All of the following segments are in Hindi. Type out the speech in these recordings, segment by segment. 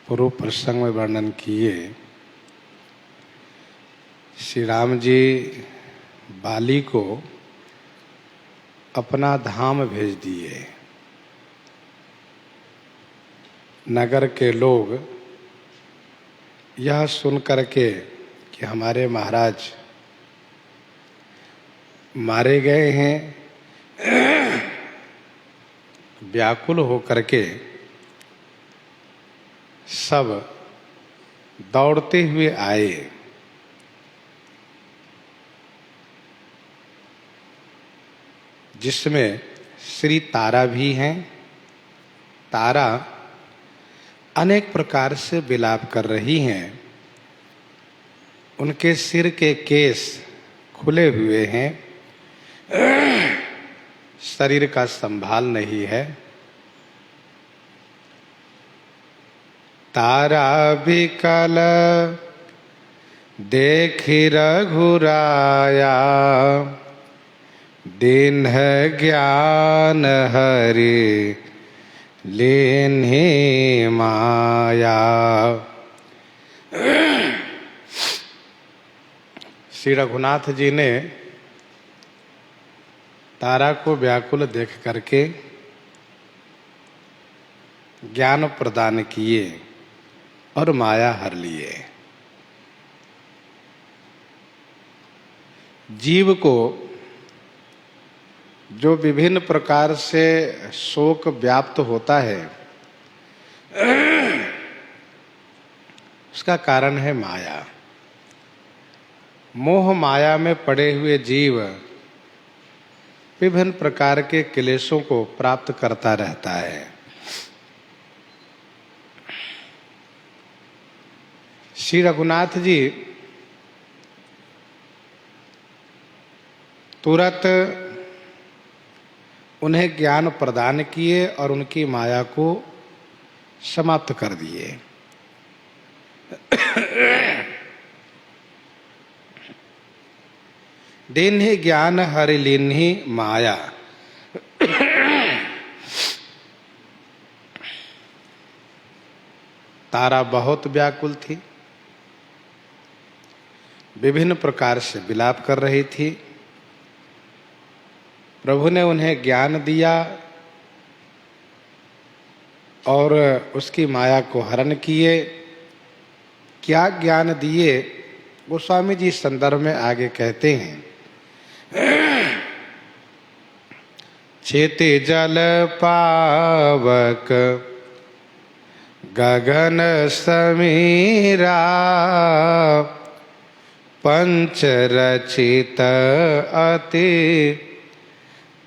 पूर्व प्रसंग में वर्णन किए, श्री राम जी बाली को अपना धाम भेज दिए। नगर के लोग यह सुन करके कि हमारे महाराज मारे गए हैं, व्याकुल होकर के सब दौड़ते हुए आए। जिसमें श्री तारा भी हैं। तारा अनेक प्रकार से विलाप कर रही हैं। उनके सिर के केस खुले हुए हैं, शरीर का संभाल नहीं है। तारा विकल देखि रघुराया, दीन ज्ञान हरि लेन्हि माया। श्री रघुनाथ जी ने तारा को व्याकुल देख करके ज्ञान प्रदान किए और माया हर लिए। जीव को जो विभिन्न प्रकार से शोक व्याप्त होता है, उसका कारण है माया। मोह माया में पड़े हुए जीव विभिन्न प्रकार के क्लेशों को प्राप्त करता रहता है। श्री रघुनाथ जी तुरंत उन्हें ज्ञान प्रदान किए और उनकी माया को समाप्त कर दिए। दीन्हि ज्ञान हरि लीन्हि माया। तारा बहुत व्याकुल थी, विभिन्न प्रकार से विलाप कर रही थी। प्रभु ने उन्हें ज्ञान दिया और उसकी माया को हरण किए। क्या ज्ञान दिए, गोस्वामी जी संदर्भ में आगे कहते हैं। क्षिति जल पावक गगन समीरा, पंच रचित अति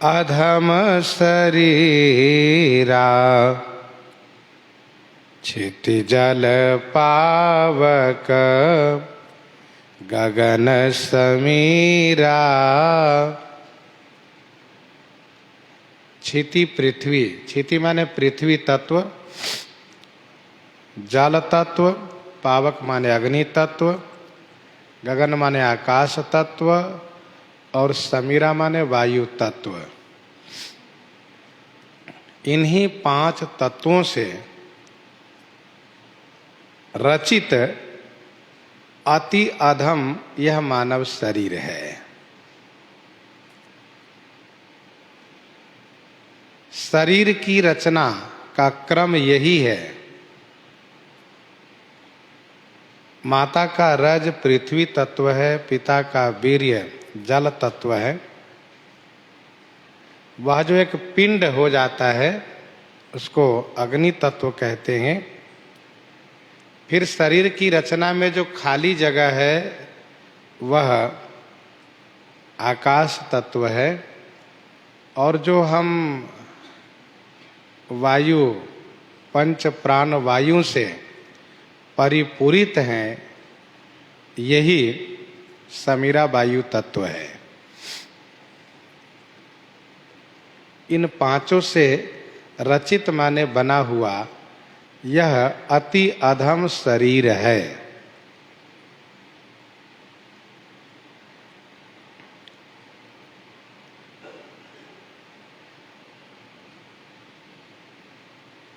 अधम शरीरा। क्षिति जल पावक गगन समीरा। क्षिति पृथ्वी, क्षिति माने पृथ्वी तत्व, जल तत्व, पावक माने अग्नि तत्व, गगन माने आकाश तत्व और समीरा माने वायु तत्व। इन्हीं 5 तत्वों से रचित अति अधम यह मानव शरीर है। शरीर की रचना का क्रम यही है। माता का रज पृथ्वी तत्व है, पिता का वीर्य जल तत्व है। वह जो एक पिंड हो जाता है उसको अग्नि तत्व कहते हैं। फिर शरीर की रचना में जो खाली जगह है वह आकाश तत्व है। और जो हम वायु, पंच प्राण वायु से परिपूरित हैं, यही समीरा वायु तत्व है। इन 5 से रचित माने बना हुआ यह अति अधम शरीर है।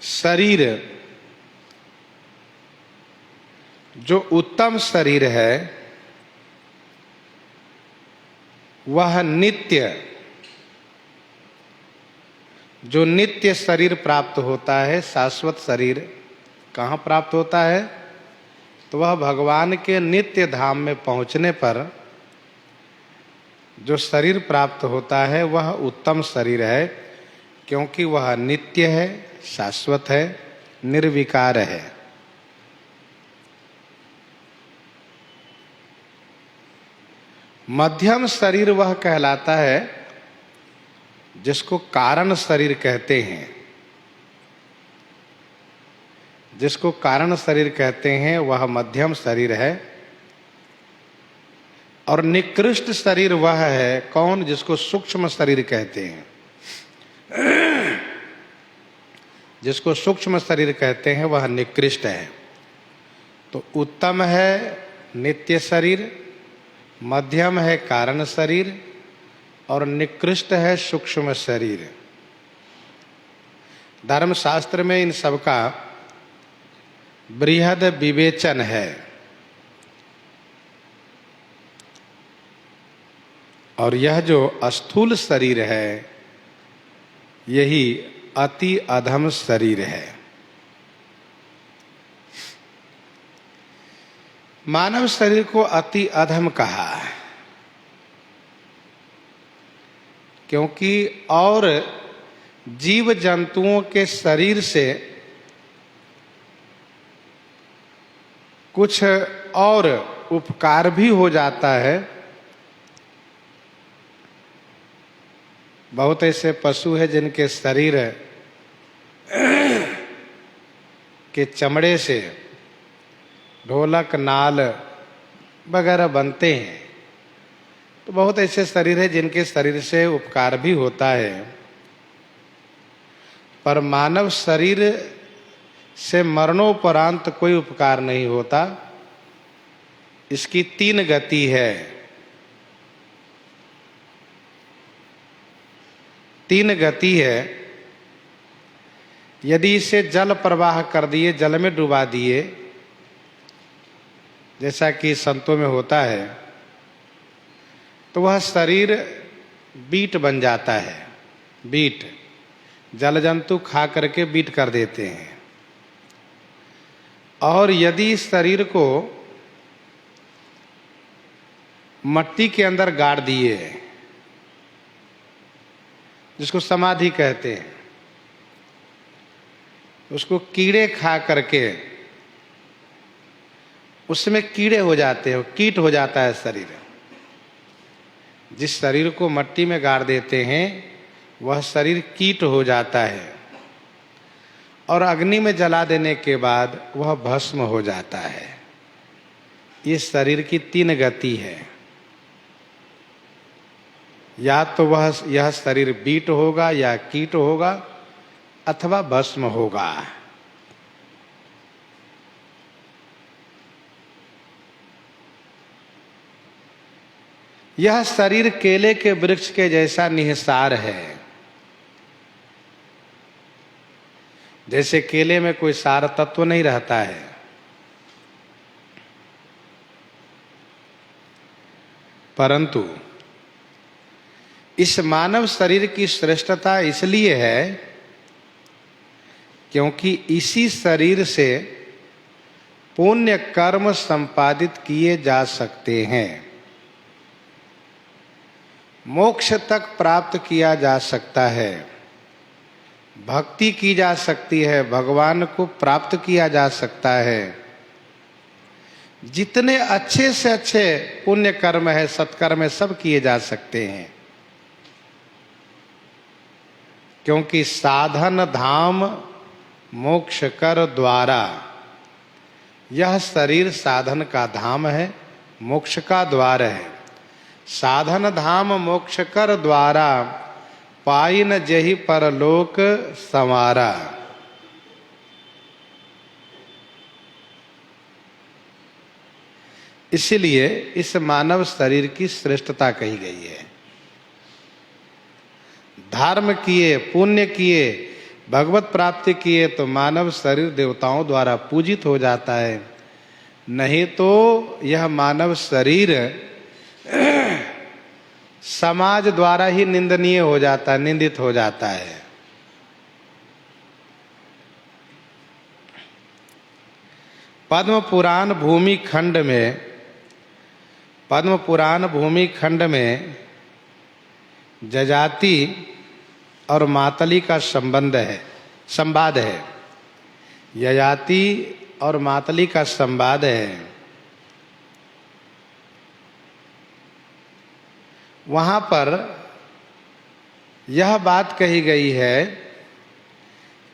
शरीर जो उत्तम शरीर है वह नित्य, जो नित्य शरीर प्राप्त होता है, शाश्वत शरीर कहाँ प्राप्त होता है? तो वह भगवान के नित्य धाम में पहुँचने पर जो शरीर प्राप्त होता है वह उत्तम शरीर है, क्योंकि वह नित्य है, शाश्वत है, निर्विकार है। मध्यम शरीर वह कहलाता है जिसको कारण शरीर कहते हैं। जिसको कारण शरीर कहते हैं वह मध्यम शरीर है। और निकृष्ट शरीर वह है कौन? जिसको सूक्ष्म शरीर कहते हैं। जिसको सूक्ष्म शरीर कहते हैं वह निकृष्ट है। तो उत्तम है नित्य शरीर, मध्यम है कारण शरीर और निकृष्ट है सूक्ष्म शरीर। धर्मशास्त्र में इन सबका बृहद विवेचन है। और यह जो स्थूल शरीर है यही अति अधम शरीर है। मानव शरीर को अति अधम कहा है क्योंकि और जीव जंतुओं के शरीर से कुछ और उपकार भी हो जाता है। बहुत ऐसे पशु हैं जिनके शरीर के चमड़े से ढोलक, नाल वगैरह बनते हैं। तो बहुत ऐसे शरीर है जिनके शरीर से उपकार भी होता है। पर मानव शरीर से मरणोपरांत कोई उपकार नहीं होता। इसकी 3 गति है। 3 गति है। यदि इसे जल प्रवाह कर दिए, जल में डुबा दिए, जैसा कि संतों में होता है, तो वह शरीर बीट बन जाता है। बीट जल जंतु खा करके बीट कर देते हैं। और यदि इस शरीर को मट्टी के अंदर गाड़ दिए, जिसको समाधि कहते हैं, उसको कीड़े खा करके उसमें कीड़े हो जाते हैं, कीट हो जाता है शरीर। जिस शरीर को मट्टी में गाड़ देते हैं वह शरीर कीट हो जाता है और अग्नि में जला देने के बाद वह भस्म हो जाता है। ये शरीर की 3 गति है। या तो यह शरीर बीट होगा या कीट होगा अथवा भस्म होगा। यह शरीर केले के वृक्ष के जैसा निहिसार है। जैसे केले में कोई सार तत्व नहीं रहता है, परंतु इस मानव शरीर की श्रेष्ठता इसलिए है क्योंकि इसी शरीर से पुण्य कर्म संपादित किए जा सकते हैं। मोक्ष तक प्राप्त किया जा सकता है, भक्ति की जा सकती है, भगवान को प्राप्त किया जा सकता है। जितने अच्छे से अच्छे पुण्य कर्म है, सत्कर्म है, सब किए जा सकते हैं। क्योंकि साधन धाम मोक्ष कर द्वारा, यह शरीर साधन का धाम है, मोक्ष का द्वार है। साधन धाम मोक्ष कर द्वारा, पाइन जहि परलोक संवारा। इसलिए इस मानव शरीर की श्रेष्ठता कही गई है। धर्म किए, पुण्य किए, भगवत प्राप्ति किए तो मानव शरीर देवताओं द्वारा पूजित हो जाता है। नहीं तो यह मानव शरीर समाज द्वारा ही निंदनीय हो जाता है, निंदित हो जाता है। पद्म पुराण भूमि खंड में जजाति और मातली का संवाद है। यजाति और मातली का संवाद है। वहाँ पर यह बात कही गई है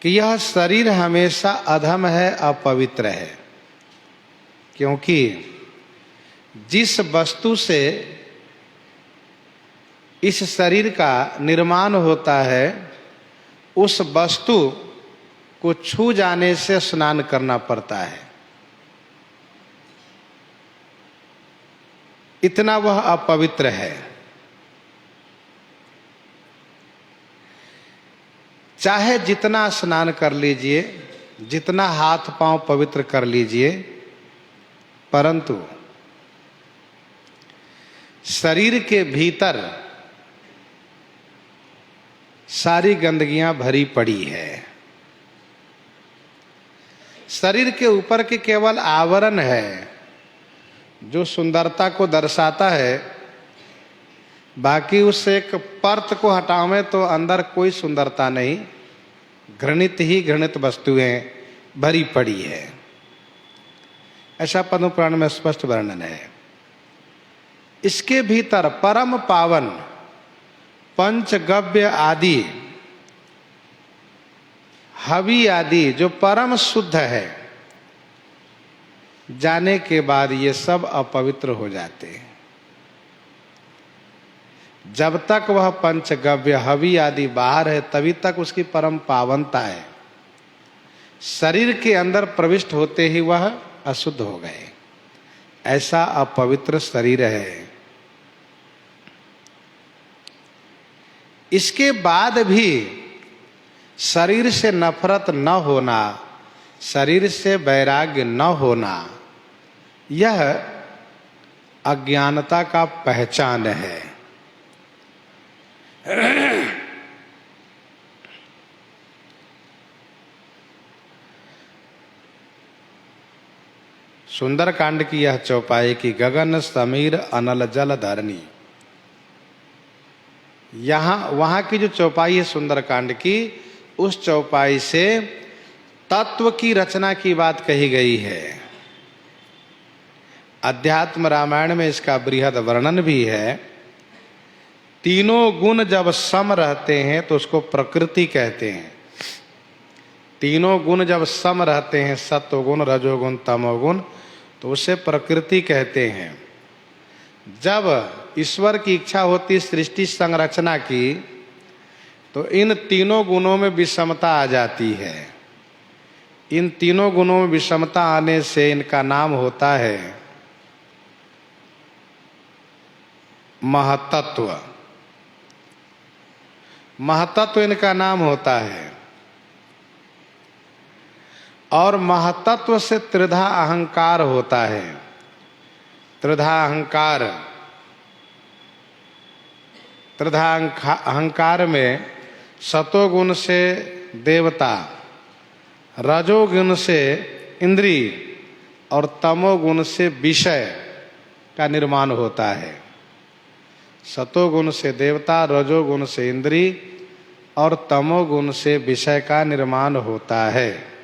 कि यह शरीर हमेशा अधम है, अपवित्र है, क्योंकि जिस वस्तु से इस शरीर का निर्माण होता है उस वस्तु को छू जाने से स्नान करना पड़ता है, इतना वह अपवित्र है। चाहे जितना स्नान कर लीजिए, जितना हाथ पांव पवित्र कर लीजिए, परंतु शरीर के भीतर सारी गंदगियां भरी पड़ी है। शरीर के ऊपर के केवल आवरण है जो सुंदरता को दर्शाता है, बाकी उस एक परत को हटावें तो अंदर कोई सुंदरता नहीं, घृणित ही घृणित वस्तुएं भरी पड़ी है। ऐसा पद्म पुराण में स्पष्ट वर्णन है। इसके भीतर परम पावन पंचगव्य आदि, हवि आदि जो परम शुद्ध है, जाने के बाद ये सब अपवित्र हो जाते हैं। जब तक वह पंचगव्य हवि आदि बाहर है तभी तक उसकी परम पावनता है। शरीर के अंदर प्रविष्ट होते ही वह अशुद्ध हो गए। ऐसा अपवित्र शरीर है। इसके बाद भी शरीर से नफरत न होना, शरीर से वैराग्य न होना, यह अज्ञानता का पहचान है। सुंदरकांड की यह चौपाई की गगन समीर अनल जल धरनी, वहां की जो चौपाई है सुंदरकांड की, उस चौपाई से तत्व की रचना की बात कही गई है। अध्यात्म रामायण में इसका बृहद वर्णन भी है। तीनों गुण जब सम रहते हैं तो उसको प्रकृति कहते हैं। तीनों गुण जब सम रहते हैं, सत्वगुण, रजोगुण, तमोगुण, तो उसे प्रकृति कहते हैं। जब ईश्वर की इच्छा होती सृष्टि संरचना की, तो इन तीनों गुणों में विषमता आ जाती है। इन तीनों गुणों में विषमता आने से इनका नाम होता है महतत्व। महतत्व इनका नाम होता है। और महतत्व से त्रिधा अहंकार होता है। त्रिधा अहंकार में सतोगुण से देवता, रजोगुण से इंद्री और तमोगुण से विषय का निर्माण होता है। सतोगुण से देवता, रजोगुण से इंद्री और तमोगुण से विषय का निर्माण होता है।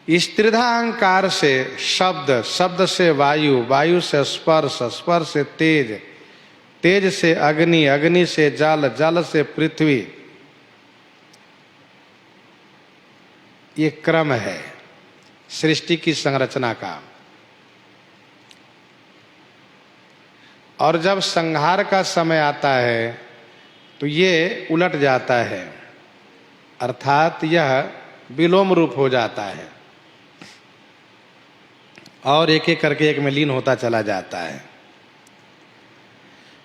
इस त्रिधा अहंकार से शब्द, शब्द से वायु, वायु से स्पर्श, स्पर्श से तेज, तेज से अग्नि, अग्नि से जल, जल से पृथ्वी, ये क्रम है सृष्टि की संरचना का। और जब संहार का समय आता है तो ये उलट जाता है, अर्थात यह विलोम रूप हो जाता है और एक एक करके एक में लीन होता चला जाता है।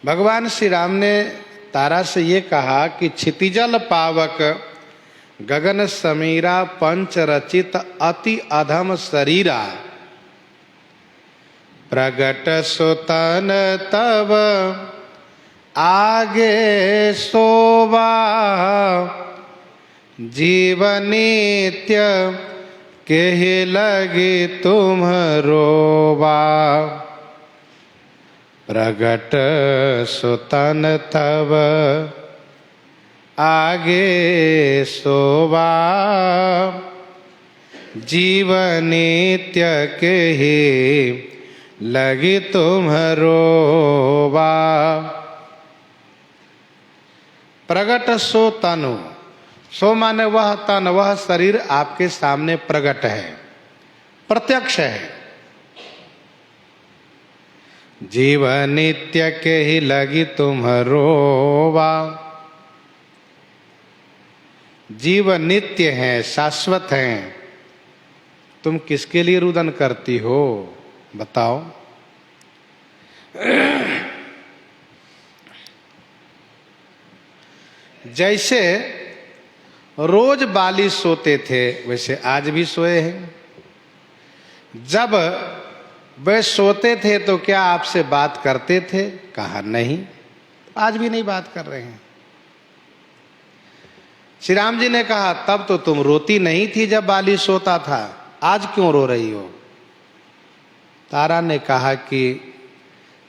भगवान श्री राम ने तारा से ये कहा कि क्षितिजल पावक गगन समीरा पंच रचित अति अधम शरीरा, प्रगट सुतन तब आगे सोवा, जीवन नित्य केहि लगी तुम रोवा, प्रगट सुतन तब आगे सोवा, जीवन नित्य केहि लगी तुम रोवा। प्रगट सो तनु, सो माने वह तन, वह शरीर आपके सामने प्रगट है, प्रत्यक्ष है। जीवन नित्य के ही लगी तुम रोवा, जीव नित्य है, शाश्वत है, तुम किसके लिए रुदन करती हो बताओ। जैसे रोज बाली सोते थे वैसे आज भी सोए हैं। जब वे सोते थे तो क्या आपसे बात करते थे? कहा नहीं, आज भी नहीं बात कर रहे हैं। श्री राम जी ने कहा तब तो तुम रोती नहीं थी जब बाली सोता था, आज क्यों रो रही हो? तारा ने कहा कि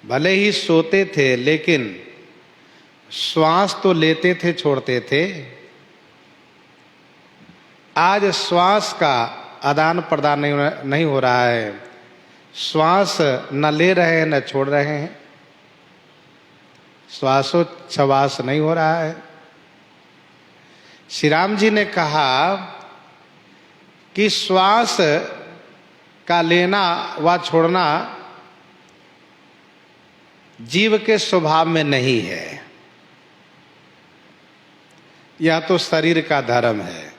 भले ही सोते थे लेकिन श्वास तो लेते थे, छोड़ते थे। आज श्वास का आदान प्रदान नहीं हो रहा है, श्वास न ले रहे हैं न छोड़ रहे हैं, श्वासोच्छ्वास नहीं हो रहा है। श्री राम जी ने कहा कि श्वास का लेना व छोड़ना जीव के स्वभाव में नहीं है, यह तो शरीर का धर्म है।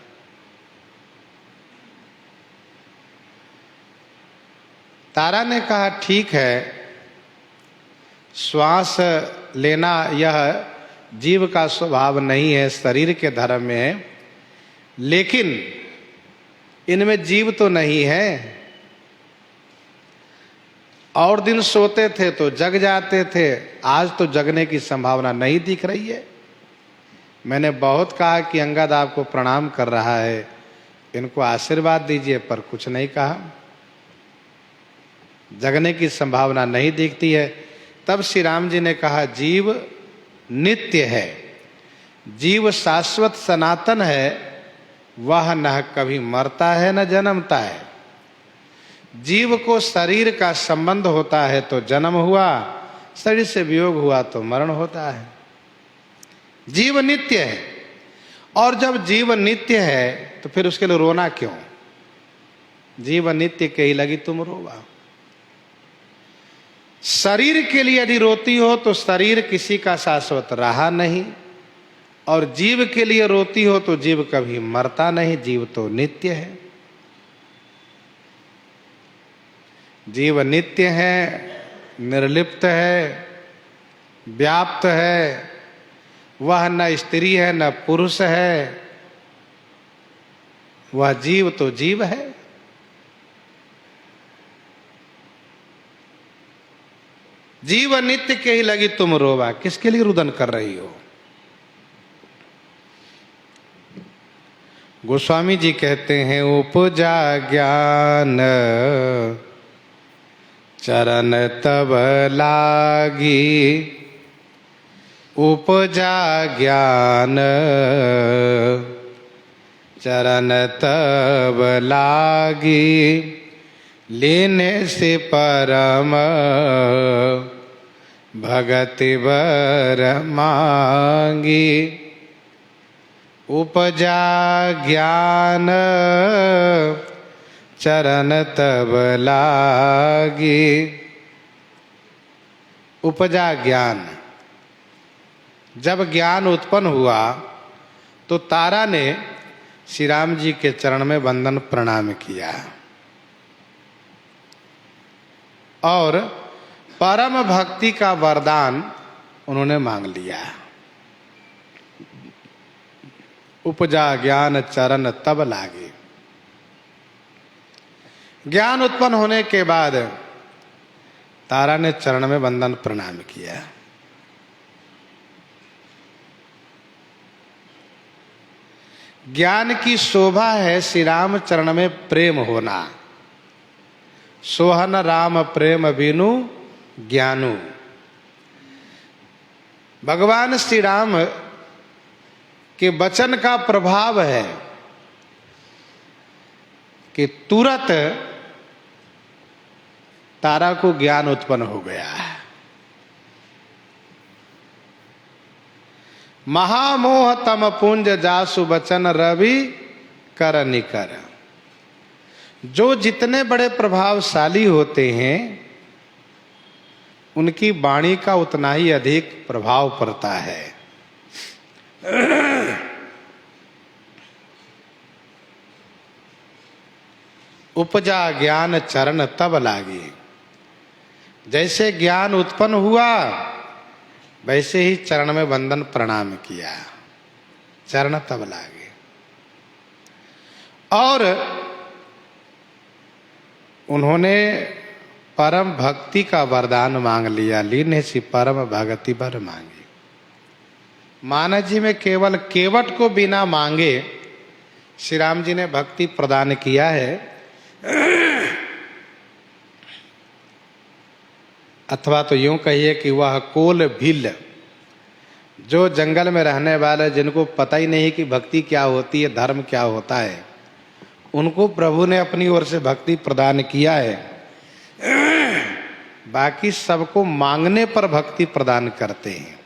तारा ने कहा ठीक है, श्वास लेना यह जीव का स्वभाव नहीं है, शरीर के धर्म में है, लेकिन इनमें जीव तो नहीं है। और दिन सोते थे तो जग जाते थे, आज तो जगने की संभावना नहीं दिख रही है। मैंने बहुत कहा कि अंगद आपको प्रणाम कर रहा है, इनको आशीर्वाद दीजिए, पर कुछ नहीं कहा। जगने की संभावना नहीं दिखती है। तब श्री राम जी ने कहा जीव नित्य है, जीव शाश्वत सनातन है, वह न कभी मरता है न जन्मता है। जीव को शरीर का संबंध होता है तो जन्म हुआ, शरीर से वियोग हुआ तो मरण होता है। जीव नित्य है, और जब जीव नित्य है तो फिर उसके लिए रोना क्यों? जीव नित्य के ही लगी तुम रोवा। शरीर के लिए यदि रोती हो तो शरीर किसी का शाश्वत रहा नहीं, और जीव के लिए रोती हो तो जीव कभी मरता नहीं, जीव तो नित्य है। जीव नित्य है, निर्लिप्त है, व्याप्त है, वह न स्त्री है न पुरुष है, वह जीव तो जीव है। जीव नित्य के ही लगी तुम रोवा, किसके लिए रुदन कर रही हो? गोस्वामी जी कहते हैं उपजा ज्ञान चरण तब लागी, उपजा ज्ञान चरण तब लागी, लेने से परम भगति बर मांगी। उपजा ज्ञान चरण तब लागी। उपजा ज्ञान, जब ज्ञान उत्पन्न हुआ तो तारा ने श्री राम जी के चरण में वंदन प्रणाम किया और परम भक्ति का वरदान उन्होंने मांग लिया। उपजा ज्ञान चरण तब लागे। ज्ञान उत्पन्न होने के बाद तारा ने चरण में वंदन प्रणाम किया। ज्ञान की शोभा है श्री राम चरण में प्रेम होना। सोहन राम प्रेम बिनु ज्ञानु। भगवान श्री राम के वचन का प्रभाव है कि तुरंत तारा को ज्ञान उत्पन्न हो गया है। महामोह तम पुंज जासु बचन रवि कर निकर। जो जितने बड़े प्रभावशाली होते हैं उनकी वाणी का उतना ही अधिक प्रभाव पड़ता है। उपजा ज्ञान चरण तब लागे। जैसे ज्ञान उत्पन्न हुआ वैसे ही चरण में वंदन प्रणाम किया, चरण तब लागे। और उन्होंने परम भक्ति का वरदान मांग लिया। लीन सी परम भगति बर मांगी। मानव जी में केवल केवट को बिना मांगे श्री राम जी ने भक्ति प्रदान किया है। अथवा तो यूं कहिए कि वह कोल भील, जो जंगल में रहने वाले जिनको पता ही नहीं कि भक्ति क्या होती है, धर्म क्या होता है, उनको प्रभु ने अपनी ओर से भक्ति प्रदान किया है। बाकी सबको मांगने पर भक्ति प्रदान करते हैं।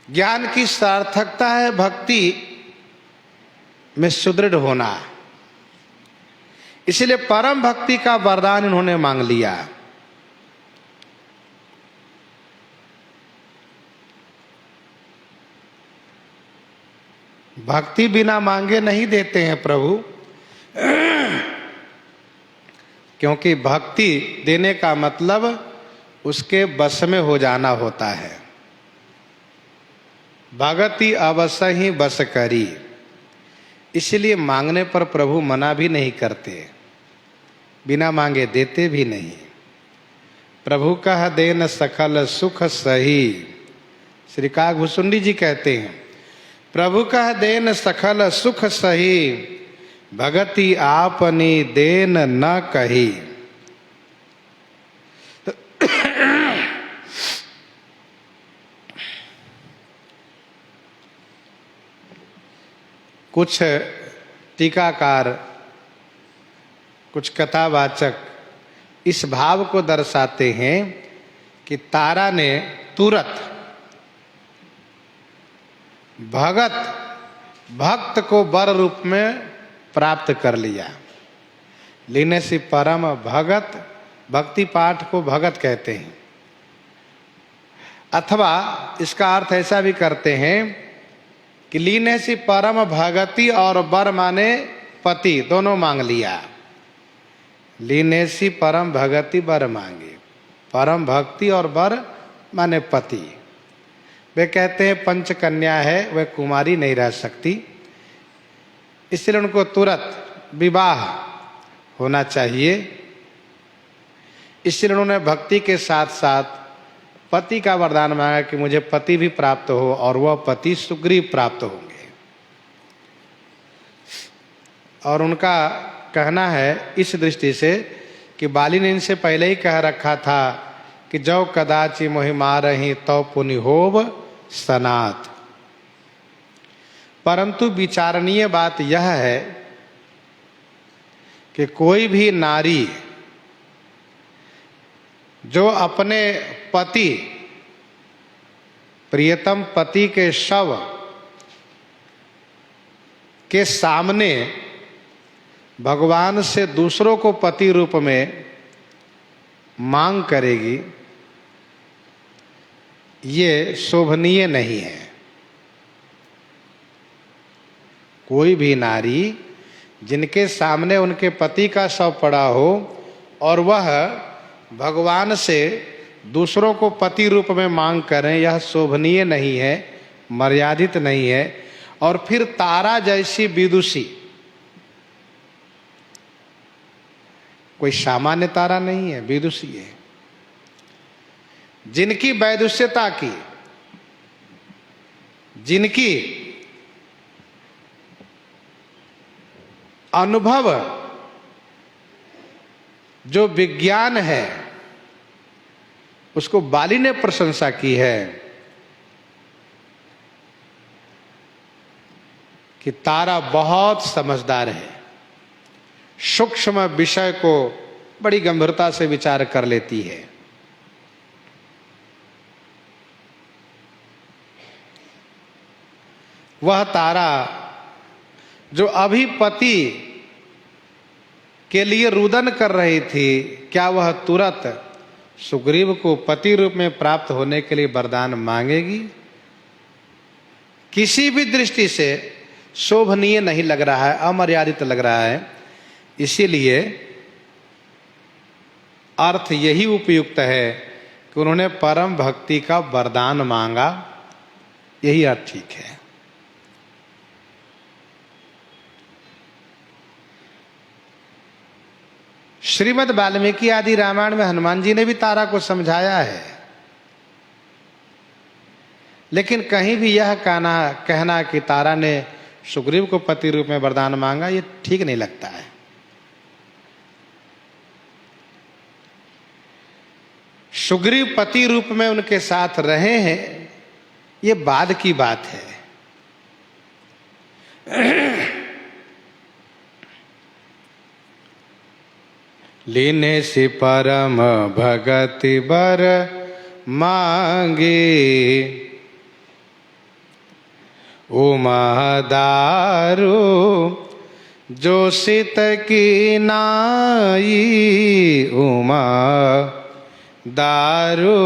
ज्ञान की सार्थकता है भक्ति में सुदृढ़ होना। इसलिए परम भक्ति का वरदान इन्होंने मांग लिया। भक्ति बिना मांगे नहीं देते हैं प्रभु, क्योंकि भक्ति देने का मतलब उसके बस में हो जाना होता है। भगति अवश्य ही बस करी। इसलिए मांगने पर प्रभु मना भी नहीं करते, बिना मांगे देते भी नहीं। प्रभु कह देन सकल सुख सही। श्री काकभूषुंडी जी कहते हैं, प्रभु कह देन सकल सुख सही, भगति आपनी देन न कही। कुछ टीकाकार, कुछ कथावाचक इस भाव को दर्शाते हैं कि तारा ने तुरंत भक्त को वर रूप में प्राप्त कर लिया। लीने से परम भगत, भक्ति पाठ को भगत कहते हैं। अथवा इसका अर्थ ऐसा भी करते हैं कि लीने से परम भगति और वर माने पति, दोनों मांग लिया। लीने से परम भगति वर मांगे। परम भक्ति और वर माने पति। वे कहते हैं पंच कन्या है, वह कुमारी नहीं रह सकती, इसलिए उनको तुरंत विवाह होना चाहिए। इसलिए उन्होंने भक्ति के साथ साथ पति का वरदान मांगा कि मुझे पति भी प्राप्त हो, और वह पति सुग्रीव प्राप्त होंगे। और उनका कहना है इस दृष्टि से कि बाली ने इनसे पहले ही कह रखा था कि जो कदाचि मोहि मारहि तो पुनि होव सनात। परंतु विचारणीय बात यह है कि कोई भी नारी जो अपने पति, प्रियतम पति के शव के सामने भगवान से दूसरों को पति रूप में मांग करेगी, ये शोभनीय नहीं है। कोई भी नारी जिनके सामने उनके पति का शव पड़ा हो और वह भगवान से दूसरों को पति रूप में मांग करें, यह शोभनीय नहीं है, मर्यादित नहीं है। और फिर तारा जैसी विदुषी, कोई सामान्य तारा नहीं है, विदुषी है, जिनकी वैदुष्यता की, जिनकी अनुभव जो विज्ञान है उसको बाली ने प्रशंसा की है कि तारा बहुत समझदार है, सूक्ष्म विषय को बड़ी गंभीरता से विचार कर लेती है। वह तारा जो अभी पति के लिए रुदन कर रही थी, क्या वह तुरंत सुग्रीव को पति रूप में प्राप्त होने के लिए वरदान मांगेगी? किसी भी दृष्टि से शोभनीय नहीं लग रहा है, अमर्यादित लग रहा है। इसीलिए अर्थ यही उपयुक्त है कि उन्होंने परम भक्ति का वरदान मांगा, यही अर्थ ठीक है। श्रीमद् वाल्मीकि आदि रामायण में हनुमान जी ने भी तारा को समझाया है, लेकिन कहीं भी यह कहना कि तारा ने सुग्रीव को पति रूप में वरदान मांगा, ये ठीक नहीं लगता है। सुग्रीव पति रूप में उनके साथ रहे हैं, ये बाद की बात है। लीने से परम भगति बर मांगे, उमा दारू जो सित की नाई, उमा दारू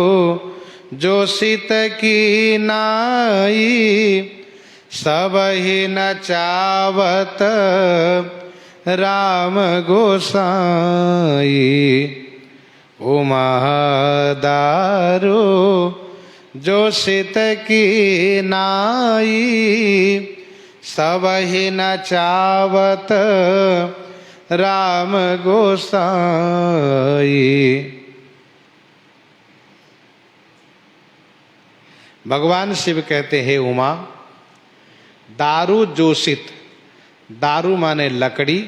जो सित की नाई, सब ही नचावत राम गोसाई, उमा दारू जो सित की नाई, सब ही नचावत राम गोसाई। भगवान शिव कहते हैं, उमा दारू जोशित, दारू माने लकड़ी,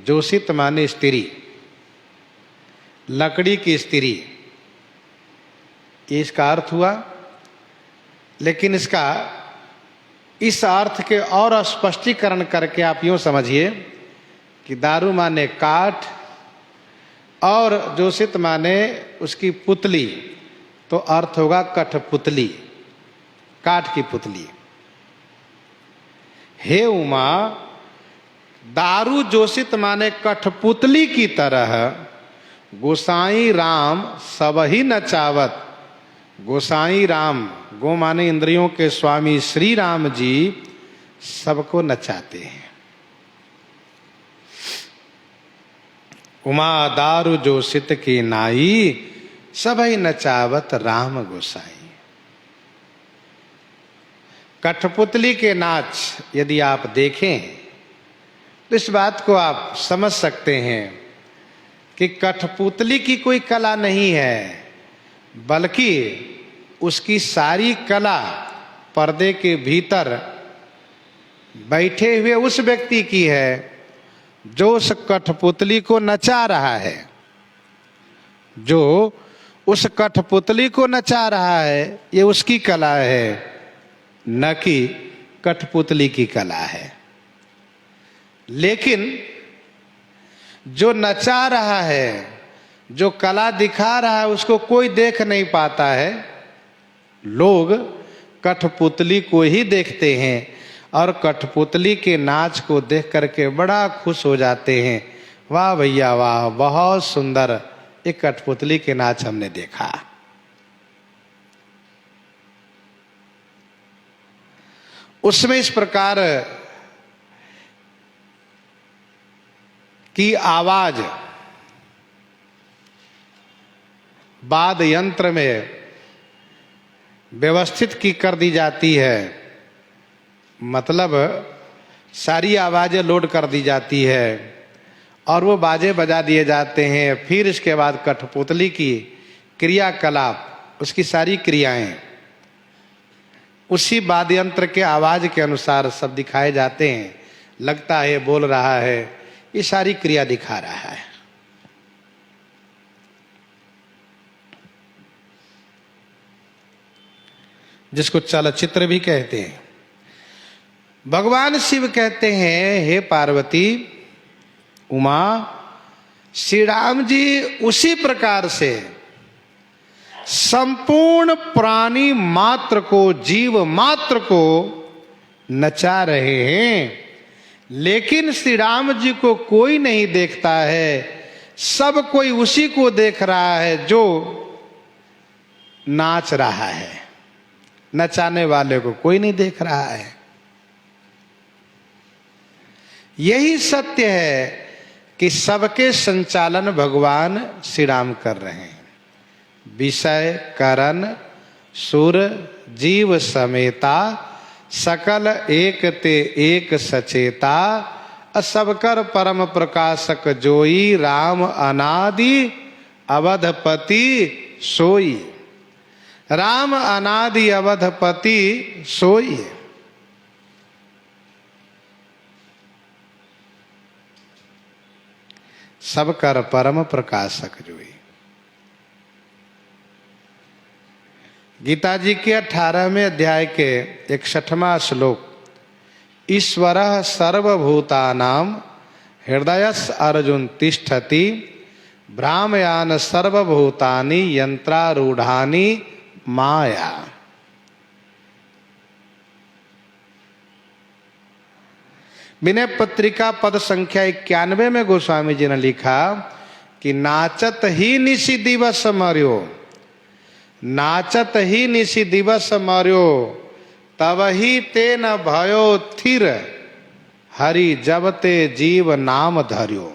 जोशित माने स्त्री, लकड़ी की स्त्री, ये इसका अर्थ हुआ। लेकिन इसका इस अर्थ के और स्पष्टीकरण करके आप यूं समझिए कि दारू माने काठ और जोशित माने उसकी पुतली, तो अर्थ होगा कठपुतली, काठ की पुतली। हे उमा, दारू जोशित माने कठपुतली की तरह गोसाई राम सब ही नचावत, गोसाई राम, गो माने इंद्रियों के स्वामी श्री राम जी सबको नचाते हैं। उमा दारू जोशित की नाई, सब ही नचावत राम गोसाई। कठपुतली के नाच यदि आप देखें तो इस बात को आप समझ सकते हैं कि कठपुतली की कोई कला नहीं है, बल्कि उसकी सारी कला पर्दे के भीतर बैठे हुए उस व्यक्ति की है जो उस कठपुतली को नचा रहा है, जो उस कठपुतली को नचा रहा है, ये उसकी कला है, न कि कठपुतली की कला है। लेकिन जो नचा रहा है, जो कला दिखा रहा है, उसको कोई देख नहीं पाता है। लोग कठपुतली को ही देखते हैं और कठपुतली के नाच को देख करके बड़ा खुश हो जाते हैं। वाह भैया वाह, बहुत सुंदर एक कठपुतली के नाच हमने देखा। उसमें इस प्रकार की आवाज वाद्य यंत्र में व्यवस्थित की कर दी जाती है, मतलब सारी आवाज़ें लोड कर दी जाती है और वो बाजे बजा दिए जाते हैं। फिर इसके बाद कठपुतली की क्रियाकलाप, उसकी सारी क्रियाएं उसी वाद्य यंत्र के आवाज़ के अनुसार सब दिखाए जाते हैं। लगता है बोल रहा है, ये सारी क्रिया दिखा रहा है। जिसको चलचित्र भी कहते हैं। भगवान शिव कहते हैं, हे पार्वती उमा, श्री राम जी उसी प्रकार से संपूर्ण प्राणी मात्र को, जीव मात्र को नचा रहे हैं, लेकिन श्री राम जी को कोई नहीं देखता है। सब कोई उसी को देख रहा है जो नाच रहा है, नचाने वाले को कोई नहीं देख रहा है। यही सत्य है कि सबके संचालन भगवान श्री राम कर रहे हैं। विषय करण सुर जीव समेता, सकल एक ते एक सचेता, सबकर परम प्रकाशक जोई, राम अनादि अवधपति सोई। राम अनादि अवधपति सोई। सबकर परम प्रकाशक जोई। गीता जी के 18वें अध्याय के 61वां श्लोक, ईश्वरः सर्वभूतानां हृदयस् अर्जुन तिष्ठति, भ्रामयान सर्वभूतानि यंत्रारूढ़ानि माया। विनय पत्रिका पद संख्या 91 में गोस्वामी जी ने लिखा कि नाचत ही निशि दिवस मर्यो, नाचत ही निशि दिवस मर्यो, तब ही ते न भयो थिर, हरि जब ते जीव नाम धर्यो।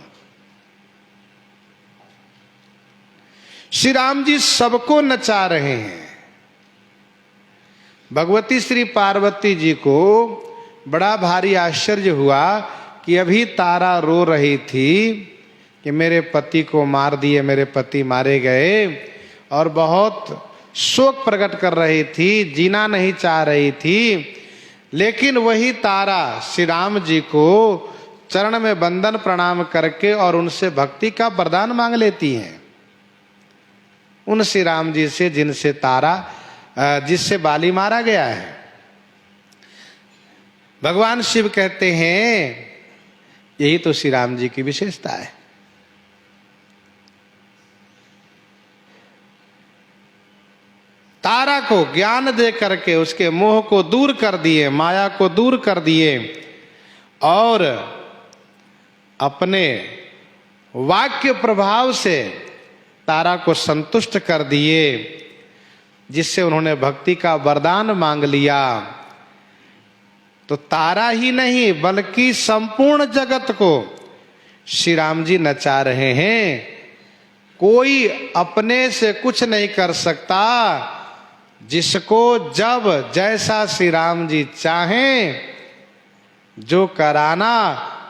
श्री राम जी सबको नचा रहे हैं। भगवती श्री पार्वती जी को बड़ा भारी आश्चर्य हुआ कि अभी तारा रो रही थी कि मेरे पति को मार दिए, मेरे पति मारे गए, और बहुत शोक प्रकट कर रही थी, जीना नहीं चाह रही थी। लेकिन वही तारा श्री राम जी को चरण में बंदन प्रणाम करके और उनसे भक्ति का वरदान मांग लेती हैं। उन श्री राम जी से जिनसे तारा, जिससे बाली मारा गया है। भगवान शिव कहते हैं यही तो श्री राम जी की विशेषता है। तारा को ज्ञान दे करके उसके मोह को दूर कर दिए, माया को दूर कर दिए, और अपने वाक्य प्रभाव से तारा को संतुष्ट कर दिए, जिससे उन्होंने भक्ति का वरदान मांग लिया। तो तारा ही नहीं बल्कि संपूर्ण जगत को श्री राम जी नचा रहे हैं। कोई अपने से कुछ नहीं कर सकता, जिसको जब जैसा श्री राम जी चाहें जो कराना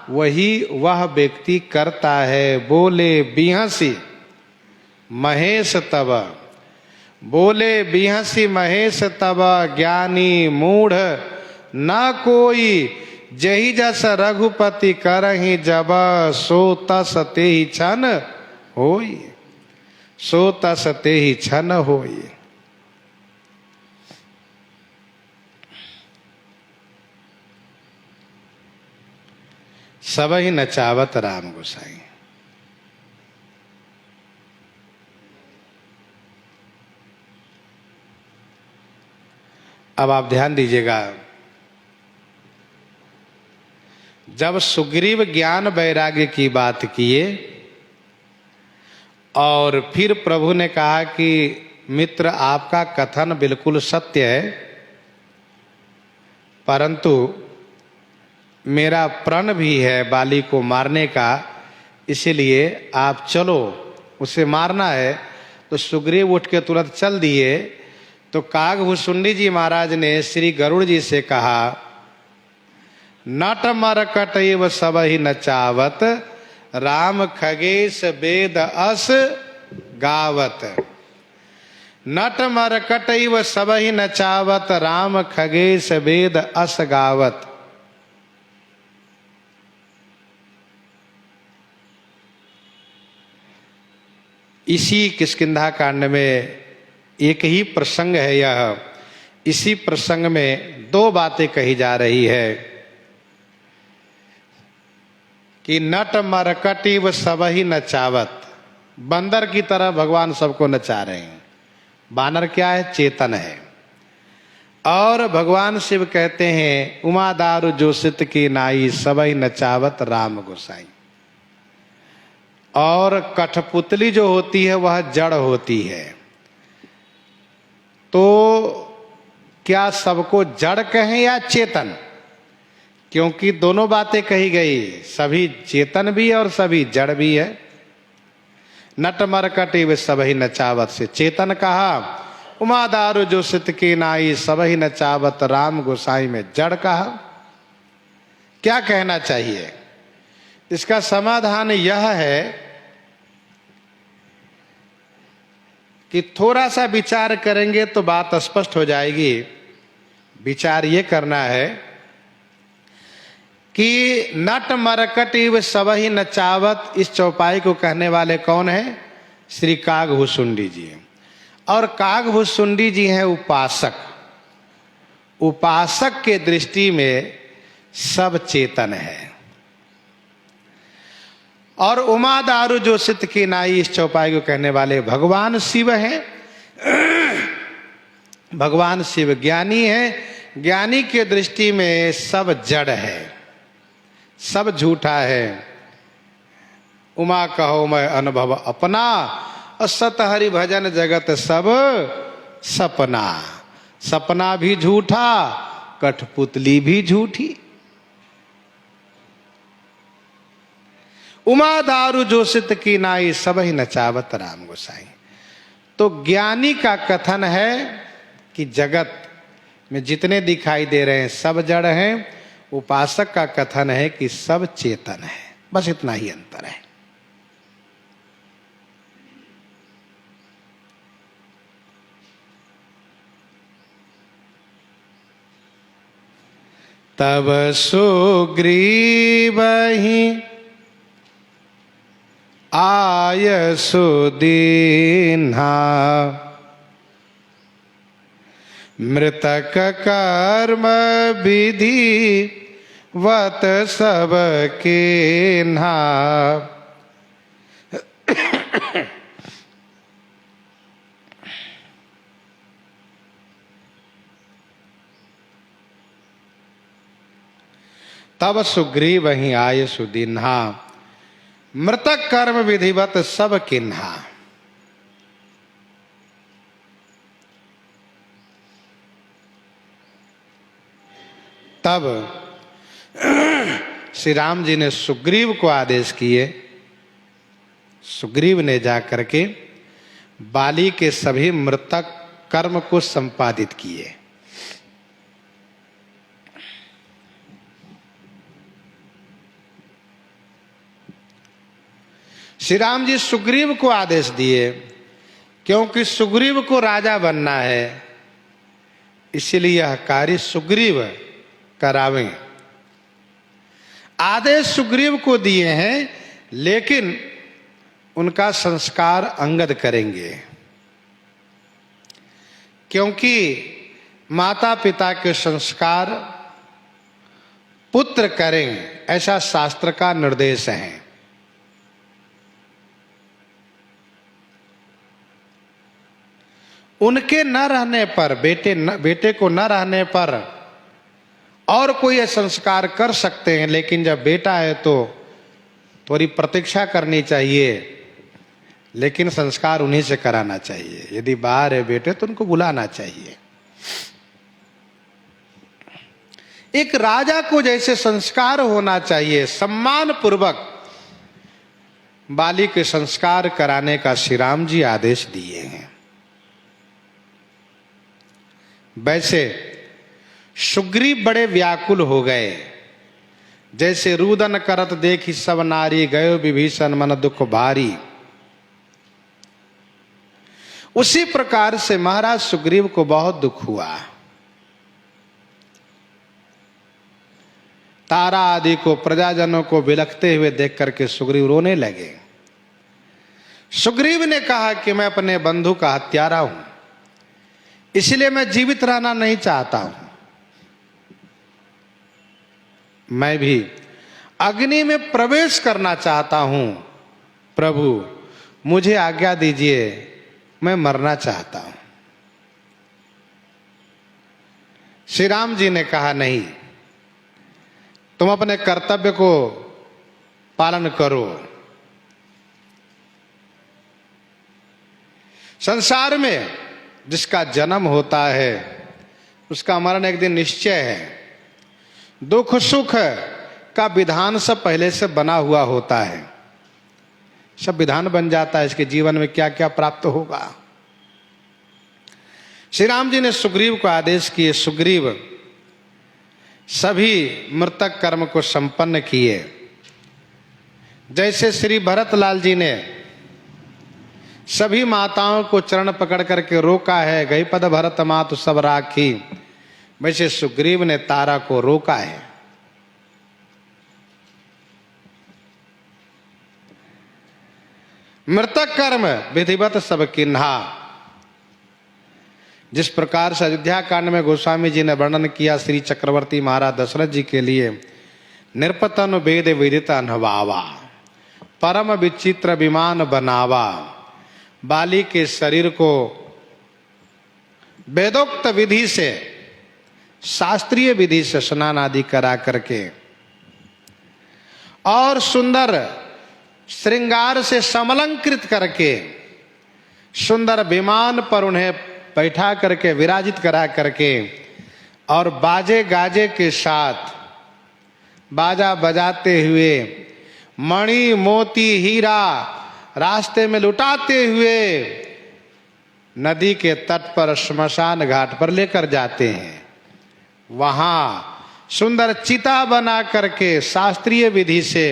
वही वह व्यक्ति करता है। बोले बिहसी महेश तब, बोले बिहसी महेश तब, ज्ञानी मूढ़ न कोई, जही जस रघुपति करहि जब, सो तस तेहि छन होई, सो तस तेहि छन होई। सब ही नचावत राम गोसाई। अब आप ध्यान दीजिएगा, जब सुग्रीव ज्ञान वैराग्य की बात किए और फिर प्रभु ने कहा कि मित्र आपका कथन बिल्कुल सत्य है, परंतु मेरा प्रण भी है बाली को मारने का, इसीलिए आप चलो, उसे मारना है। तो सुग्रीव उठ के तुरंत चल दिए। तो कागभूषुंडी जी महाराज ने श्री गरुड़ जी से कहा, नट मरकट इव सबहि नचावत, राम खगेश वेद अस गावत। नट मरकट इव सबहि नचावत, राम खगेश वेद अस गावत। इसी किष्किंधा कांड में एक ही प्रसंग है यह। इसी प्रसंग में दो बातें कही जा रही है कि नट मरकटिव सबहि नचावत, बंदर की तरह भगवान सबको नचा रहे हैं। बानर क्या है? चेतन है। और भगवान शिव कहते हैं, उमा दारु जोशित की नाई, सबहि नचावत राम गोसाई। और कठपुतली जो होती है वह जड़ होती है। तो क्या सबको जड़ कहें या चेतन? क्योंकि दोनों बातें कही गई, सभी चेतन भी है और सभी जड़ भी है। नट मरकटिव सबहि नचावत से चेतन कहा, उमा दारु जोशित की नाई, सबहि नचावत राम गोसाई में जड़ कहा। क्या कहना चाहिए? इसका समाधान यह है कि थोड़ा सा विचार करेंगे तो बात स्पष्ट हो जाएगी। विचार ये करना है कि नट मरकटिव सबहि नचावत, इस चौपाई को कहने वाले कौन है? श्री कागभूषुंडी जी। और कागभूषुंडी जी हैं उपासक। उपासक के दृष्टि में सब चेतन है। और उमा दारु जोशित की नाई, इस चौपाई को कहने वाले भगवान शिव हैं। भगवान शिव ज्ञानी हैं। ज्ञानी के दृष्टि में सब जड़ है, सब झूठा है। उमा कहो मैं अनुभव अपना, और सत हरि भजन जगत सब सपना। सपना भी झूठा, कठपुतली भी झूठी। उमा दारु जोशित की नाई, सबहि नचावत राम गोसाई। तो ज्ञानी का कथन है कि जगत में जितने दिखाई दे रहे हैं सब जड़ हैं। उपासक का कथन है कि सब चेतन है। बस इतना ही अंतर है। तब सुग्रीव ही आय सुदीन्हा, मृतक कर्म विधि वत सब कीन्हा। तब सुग्रीव ही आय सुदीन्हा, मृतक कर्म विधिवत सब किन्हा। तब श्री राम जी ने सुग्रीव को आदेश किए। सुग्रीव ने जाकर के बाली के सभी मृतक कर्म को संपादित किए। श्री राम जी सुग्रीव को आदेश दिए, क्योंकि सुग्रीव को राजा बनना है, इसलिए यह कार्य सुग्रीव करावें। आदेश सुग्रीव को दिए हैं, लेकिन उनका संस्कार अंगद करेंगे, क्योंकि माता पिता के संस्कार पुत्र करें, ऐसा शास्त्र का निर्देश है। उनके न रहने पर, बेटे को न रहने पर और कोई संस्कार कर सकते हैं, लेकिन जब बेटा है तो थोड़ी प्रतीक्षा करनी चाहिए, लेकिन संस्कार उन्हीं से कराना चाहिए। यदि बाहर है बेटे तो उनको बुलाना चाहिए। एक राजा को जैसे संस्कार होना चाहिए, सम्मान पूर्वक बाली के संस्कार कराने का श्री राम जी आदेश दिए हैं। वैसे सुग्रीव बड़े व्याकुल हो गए, जैसे रुदन करत देखी सब नारी, गयो विभीषण मन दुख भारी। उसी प्रकार से महाराज सुग्रीव को बहुत दुख हुआ। तारा आदि को, प्रजाजनों को बिलखते हुए देख करके सुग्रीव रोने लगे। सुग्रीव ने कहा कि मैं अपने बंधु का हत्यारा हूं, इसलिए मैं जीवित रहना नहीं चाहता हूं। मैं भी अग्नि में प्रवेश करना चाहता हूं। प्रभु मुझे आज्ञा दीजिए, मैं मरना चाहता हूं। श्री राम जी ने कहा नहीं, तुम अपने कर्तव्य को पालन करो। संसार में जिसका जन्म होता है उसका मरण एक दिन निश्चय है। दुख सुख का विधान सब पहले से बना हुआ होता है, सब विधान बन जाता है इसके जीवन में क्या क्या प्राप्त होगा। श्री राम जी ने सुग्रीव को आदेश किए, सुग्रीव सभी मृतक कर्म को संपन्न किए। जैसे श्री भरतलाल जी ने सभी माताओं को चरण पकड़ करके रोका है, गई पद भरत मातु सब राखी, वैसे सुग्रीव ने तारा को रोका है। मृतक कर्म विधिवत सब किन्हा। जिस प्रकार से अयोध्या कांड में गोस्वामी जी ने वर्णन किया, श्री चक्रवर्ती महाराज दशरथ जी के लिए निरपतन वेद विदित अनवावा, परम विचित्र विमान बनावा। बाली के शरीर को वेदोक्त विधि से, शास्त्रीय विधि से स्नान आदि करा करके और सुंदर श्रृंगार से समलंकृत करके सुंदर विमान पर उन्हें बैठा करके विराजित करा करके और बाजे गाजे के साथ बाजा बजाते हुए मणि मोती हीरा रास्ते में लुटाते हुए नदी के तट पर श्मशान घाट पर लेकर जाते हैं। वहां सुंदर चिता बना करके शास्त्रीय विधि से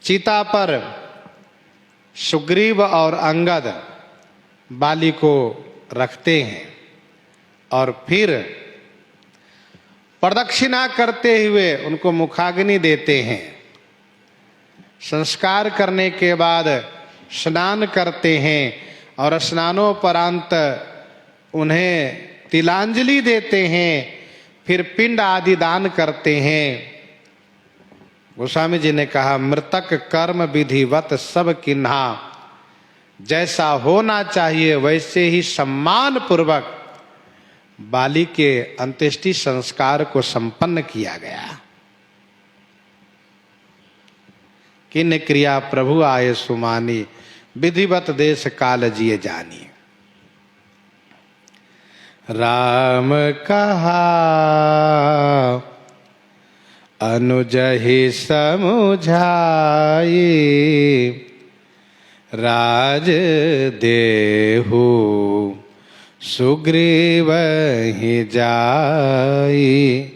चिता पर सुग्रीव और अंगद बाली को रखते हैं और फिर प्रदक्षिणा करते हुए उनको मुखाग्नि देते हैं। संस्कार करने के बाद स्नान करते हैं और स्नानोपरांत उन्हें तिलांजलि देते हैं, फिर पिंड आदि दान करते हैं। गोस्वामी जी ने कहा, मृतक कर्म विधिवत सब किन्हा, जैसा होना चाहिए वैसे ही सम्मान पूर्वक बाली के अंत्येष्टि संस्कार को संपन्न किया गया। किन क्रिया प्रभु आए सुमानी, विधिवत देश काल जिए जानी। राम कहा अनुज ही समुझाई, राज देहु सुग्रीव ही जाई।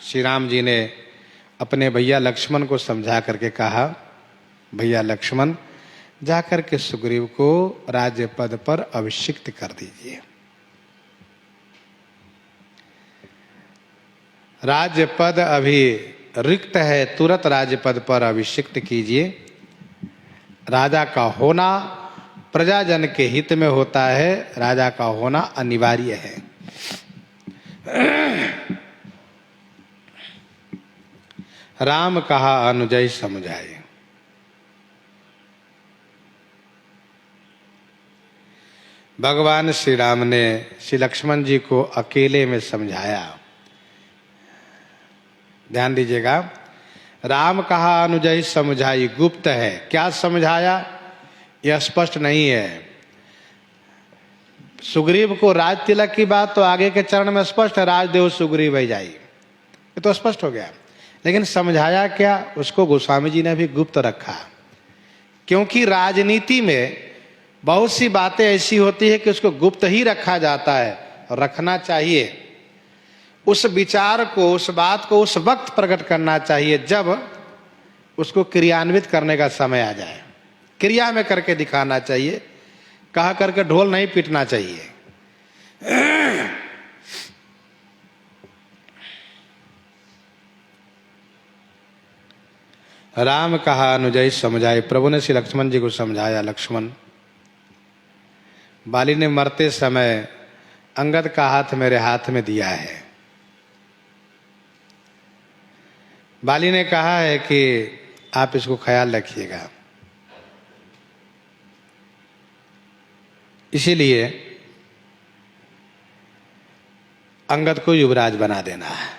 श्री राम जी ने अपने भैया लक्ष्मण को समझा करके कहा, भैया लक्ष्मण जाकर के सुग्रीव को राज्य पद पर अभिषिक्त कर दीजिए। राज्य पद अभी रिक्त है, तुरंत राज्य पद पर अभिषिक्त कीजिए। राजा का होना प्रजाजन के हित में होता है, राजा का होना अनिवार्य है। राम कहा अनुजय समझाए। भगवान श्री राम ने श्री लक्ष्मण जी को अकेले में समझाया। ध्यान दीजिएगा, राम कहा अनुजय समझाई, गुप्त है। क्या समझाया यह स्पष्ट नहीं है। सुग्रीव को राज तिलक की बात तो आगे के चरण में स्पष्ट है, राजदेव सुग्रीव जाई, ये तो स्पष्ट हो गया। लेकिन समझाया क्या, उसको गोस्वामी जी ने भी गुप्त रखा, क्योंकि राजनीति में बहुत सी बातें ऐसी होती है कि उसको गुप्त ही रखा जाता है और रखना चाहिए। उस विचार को, उस बात को उस वक्त प्रकट करना चाहिए जब उसको क्रियान्वित करने का समय आ जाए, क्रिया में करके दिखाना चाहिए, कहा करके ढोल नहीं पीटना चाहिए। राम कहा अनुजय समझाए, प्रभु ने श्री लक्ष्मण जी को समझाया, लक्ष्मण, बाली ने मरते समय अंगद का हाथ मेरे हाथ में दिया है। बाली ने कहा है कि आप इसको ख्याल रखिएगा, इसीलिए अंगद को युवराज बना देना है।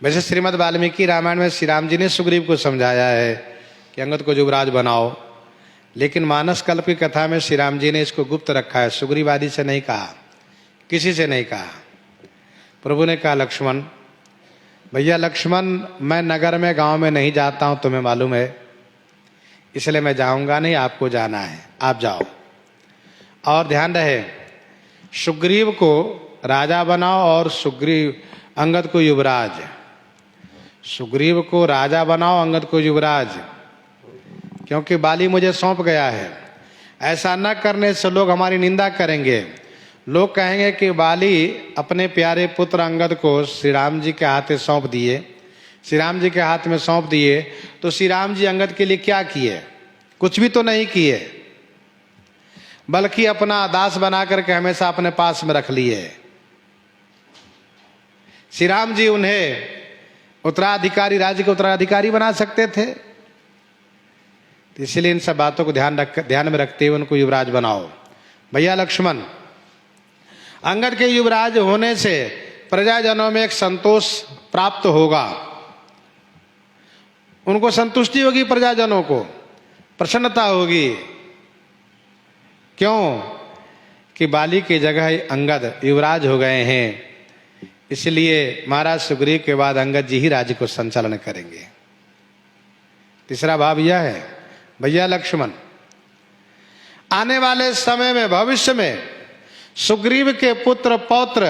वैसे श्रीमद् वाल्मीकि रामायण में श्री राम जी ने सुग्रीव को समझाया है कि अंगद को युवराज बनाओ, लेकिन मानस कल्प की कथा में श्री राम जी ने इसको गुप्त रखा है, सुग्रीव आदि से नहीं कहा, किसी से नहीं कहा। प्रभु ने कहा, लक्ष्मण, भैया लक्ष्मण, मैं नगर में गांव में नहीं जाता हूं, तुम्हें मालूम है, इसलिए मैं जाऊंगा नहीं, आपको जाना है, आप जाओ। और ध्यान रहे, सुग्रीव को राजा बनाओ और अंगद को युवराज। सुग्रीव को राजा बनाओ, अंगद को युवराज, क्योंकि बाली मुझे सौंप गया है। ऐसा न करने से लोग हमारी निंदा करेंगे, लोग कहेंगे कि बाली अपने प्यारे पुत्र अंगद को श्री राम जी के हाथ में सौंप दिए, श्री राम जी के हाथ में सौंप दिए, तो श्री राम जी अंगद के लिए क्या किए? कुछ भी तो नहीं किए, बल्कि अपना दास बना करके हमेशा अपने पास में रख लिए। श्री राम जी उन्हें उत्तराधिकारी, राज्य के उत्तराधिकारी बना सकते थे, तो इसलिए इन सब बातों को ध्यान में रखते हुए उनको युवराज बनाओ। भैया लक्ष्मण, अंगद के युवराज होने से प्रजाजनों में एक संतोष प्राप्त होगा, उनको संतुष्टि होगी, प्रजाजनों को प्रसन्नता होगी। क्यों? कि बाली की जगह अंगद युवराज हो गए हैं, इसलिए महाराज सुग्रीव के बाद अंगद जी ही राज्य को संचालन करेंगे। तीसरा भाव यह है, भैया लक्ष्मण, आने वाले समय में, भविष्य में सुग्रीव के पुत्र पौत्र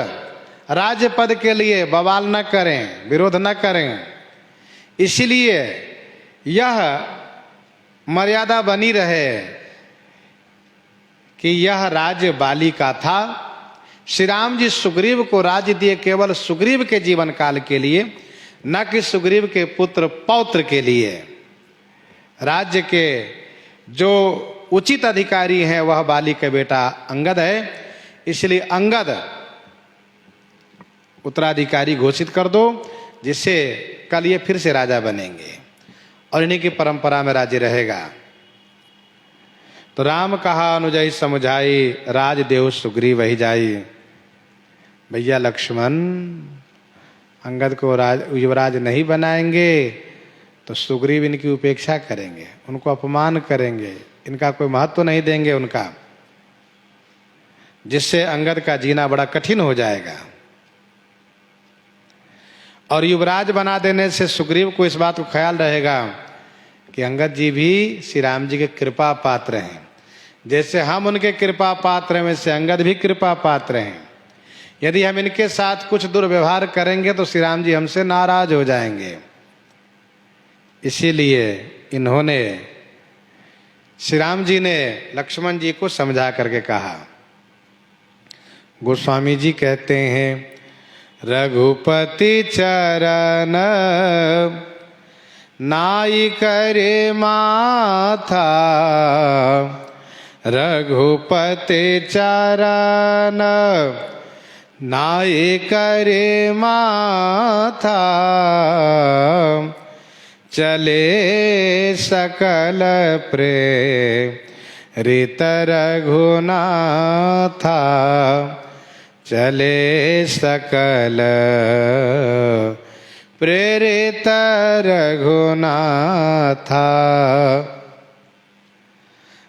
राज्य पद के लिए बवाल न करें, विरोध न करें, इसलिए यह मर्यादा बनी रहे कि यह राज्य बाली का था। श्री राम जी सुग्रीव को राज्य दिए केवल सुग्रीव के जीवन काल के लिए, न कि सुग्रीव के पुत्र पौत्र के लिए। राज्य के जो उचित अधिकारी हैं वह बाली का बेटा अंगद है, इसलिए अंगद उत्तराधिकारी घोषित कर दो, जिससे कल ये फिर से राजा बनेंगे और इन्हीं की परंपरा में राज्य रहेगा। तो राम कहा अनुजय समझाई, राज देव सुग्रीव वही जाई। भैया लक्ष्मण, अंगद को युवराज नहीं बनाएंगे तो सुग्रीव इनकी उपेक्षा करेंगे, उनको अपमान करेंगे, इनका कोई महत्व नहीं देंगे उनका, जिससे अंगद का जीना बड़ा कठिन हो जाएगा। और युवराज बना देने से सुग्रीव को इस बात को ख्याल रहेगा कि अंगद जी भी श्री राम जी के कृपा पात्र हैं, जैसे हम उनके कृपा पात्र हैं वैसे अंगद भी कृपा पात्र हैं। यदि हम इनके साथ कुछ दुर्व्यवहार करेंगे तो श्री राम जी हमसे नाराज हो जाएंगे। इसीलिए इन्होंने, श्री राम जी ने लक्ष्मण जी को समझा करके कहा। गोस्वामी जी कहते हैं, रघुपति चरण नाई करे माथा, रघुपति चरण नाई करे माथा, चले सकल प्रेरित रघुनाथा, चले सकल प्रेरित रघुनाथा।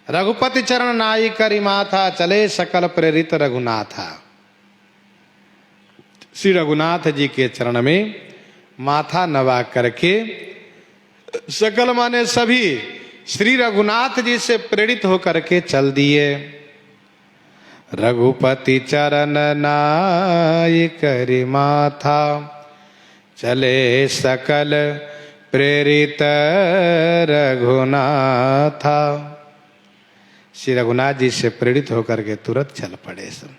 रघुपति चरण नाई करी माथा, चले सकल प्रेरित रघुनाथा। श्री रघुनाथ जी के चरण में माथा नवा करके सकल माने सभी श्री रघुनाथ जी से प्रेरित होकर के चल दिए। रघुपति चरण नाय करि माथा, चले सकल प्रेरित रघुनाथा। श्री रघुनाथ जी से प्रेरित होकर के तुरंत चल पड़े सब।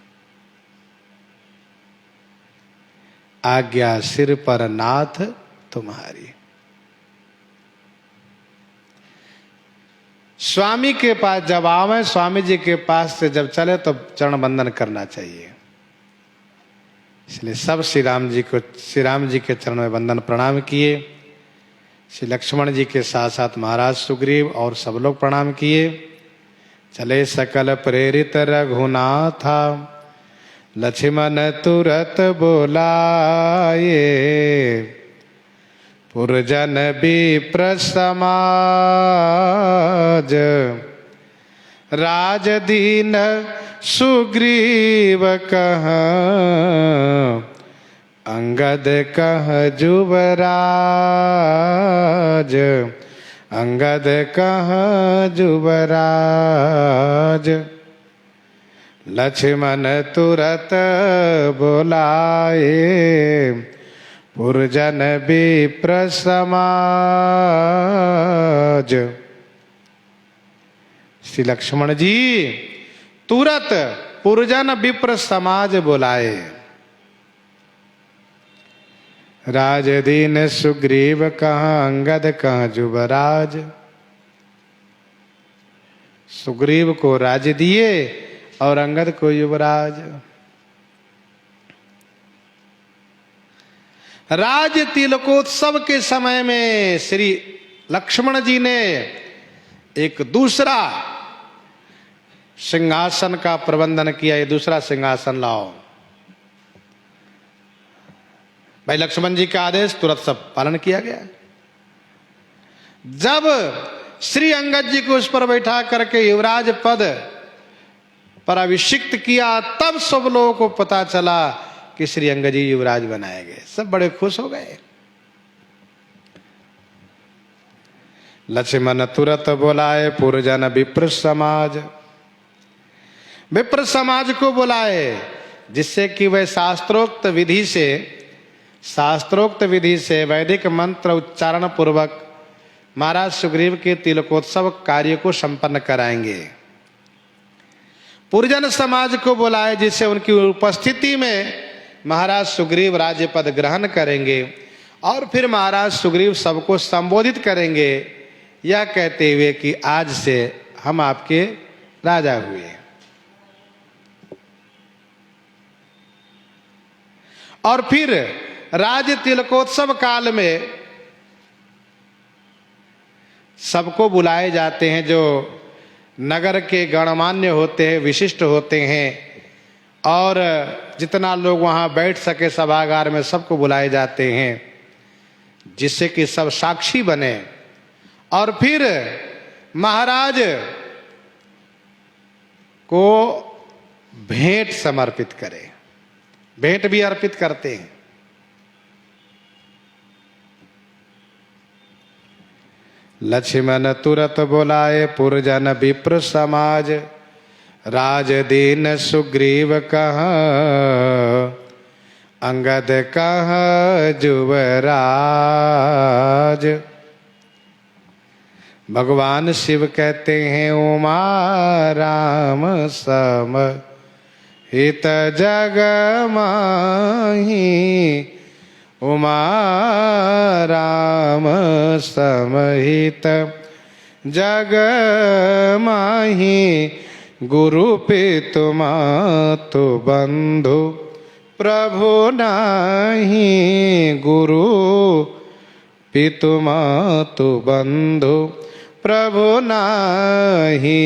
आज्ञा सिर पर नाथ तुम्हारी। स्वामी के पास जब आवे, स्वामी जी के पास से जब चले तो चरण बंदन करना चाहिए। इसलिए सब श्री राम जी के चरण में वंदन प्रणाम किए। श्री लक्ष्मण जी के साथ साथ महाराज सुग्रीव और सब लोग प्रणाम किए। चले सकल प्रेरित रघुनाथा, लक्ष्मण तुरत बोलाए। पुरजन विप्र समाज, राज दीन सुग्रीव कहाँ। अंगद कह जुबराज, अंगद कह जुबराज। लक्ष्मण तुरत बोलाए, पुरजन विप्र समाज। श्री लक्ष्मण जी तुरत पुरजन विप्र समाज बुलाए। राज दीन सुग्रीव कहाँ, अंगद कहाँ जुबराज। सुग्रीव को राज दिए और अंगद को युवराज। राज तिलकोत्सव के समय में श्री लक्ष्मण जी ने एक दूसरा सिंहासन का प्रबंधन किया। ये दूसरा सिंहासन लाओ। भाई लक्ष्मण जी का आदेश तुरंत सब पालन किया गया। जब श्री अंगद जी को उस पर बैठा करके युवराज पद पर अभिषिक्त किया, तब सब लोगों को पता चला कि श्री अंगद जी युवराज बनाए गए। सब बड़े खुश हो गए। लक्ष्मण तुरत बुलाए, पुरजन विप्र समाज। विप्र समाज को बुलाए, जिससे कि वह शास्त्रोक्त विधि से वैदिक मंत्र उच्चारण पूर्वक महाराज सुग्रीव के तिलकोत्सव कार्य को संपन्न कराएंगे। पुरजन समाज को बुलाए, जिससे उनकी उपस्थिति में महाराज सुग्रीव राज्य पद ग्रहण करेंगे और फिर महाराज सुग्रीव सबको संबोधित करेंगे, यह कहते हुए कि आज से हम आपके राजा हुए। और फिर राज्य तिलकोत्सव काल में सबको बुलाए जाते हैं, जो नगर के गणमान्य होते हैं, विशिष्ट होते हैं, और जितना लोग वहां बैठ सके सभागार में सबको बुलाए जाते हैं, जिससे कि सब साक्षी बने। और फिर महाराज को भेंट समर्पित करें। भेंट भी अर्पित करते हैं। लक्ष्मण तुरत बुलाए, पुरजन विप्र समाज। राज दीन सुग्रीव कहाँ, अंगद कहाँ जुबराज। भगवान शिव कहते हैं, उमा राम सम हित जग माही। उमा राम समहित जग माही। गुरु पितु मातु बंधु प्रभु नाही। गुरु पितु मातु बंधु प्रभु नाही।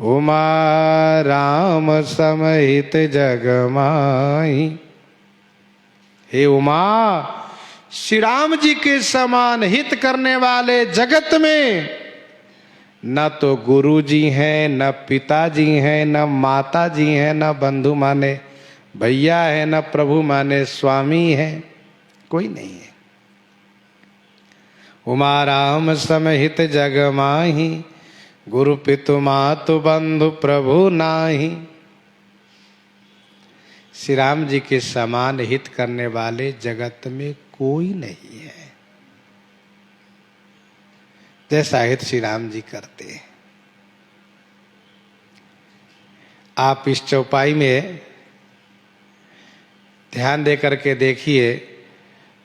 उमा राम समहित जग माही। हे उमा, श्री राम जी के समान हित करने वाले जगत में न तो गुरु जी हैं, न पिताजी हैं, न माता जी हैं, न बंधु माने भैया है न प्रभु माने स्वामी है, कोई नहीं है। उमा राम समहित जग माही, गुरु पितु मातु बंधु प्रभु नाही। श्री राम जी के समान हित करने वाले जगत में कोई नहीं है, जैसा हित श्री राम जी करते हैं। आप इस चौपाई में ध्यान दे करके देखिए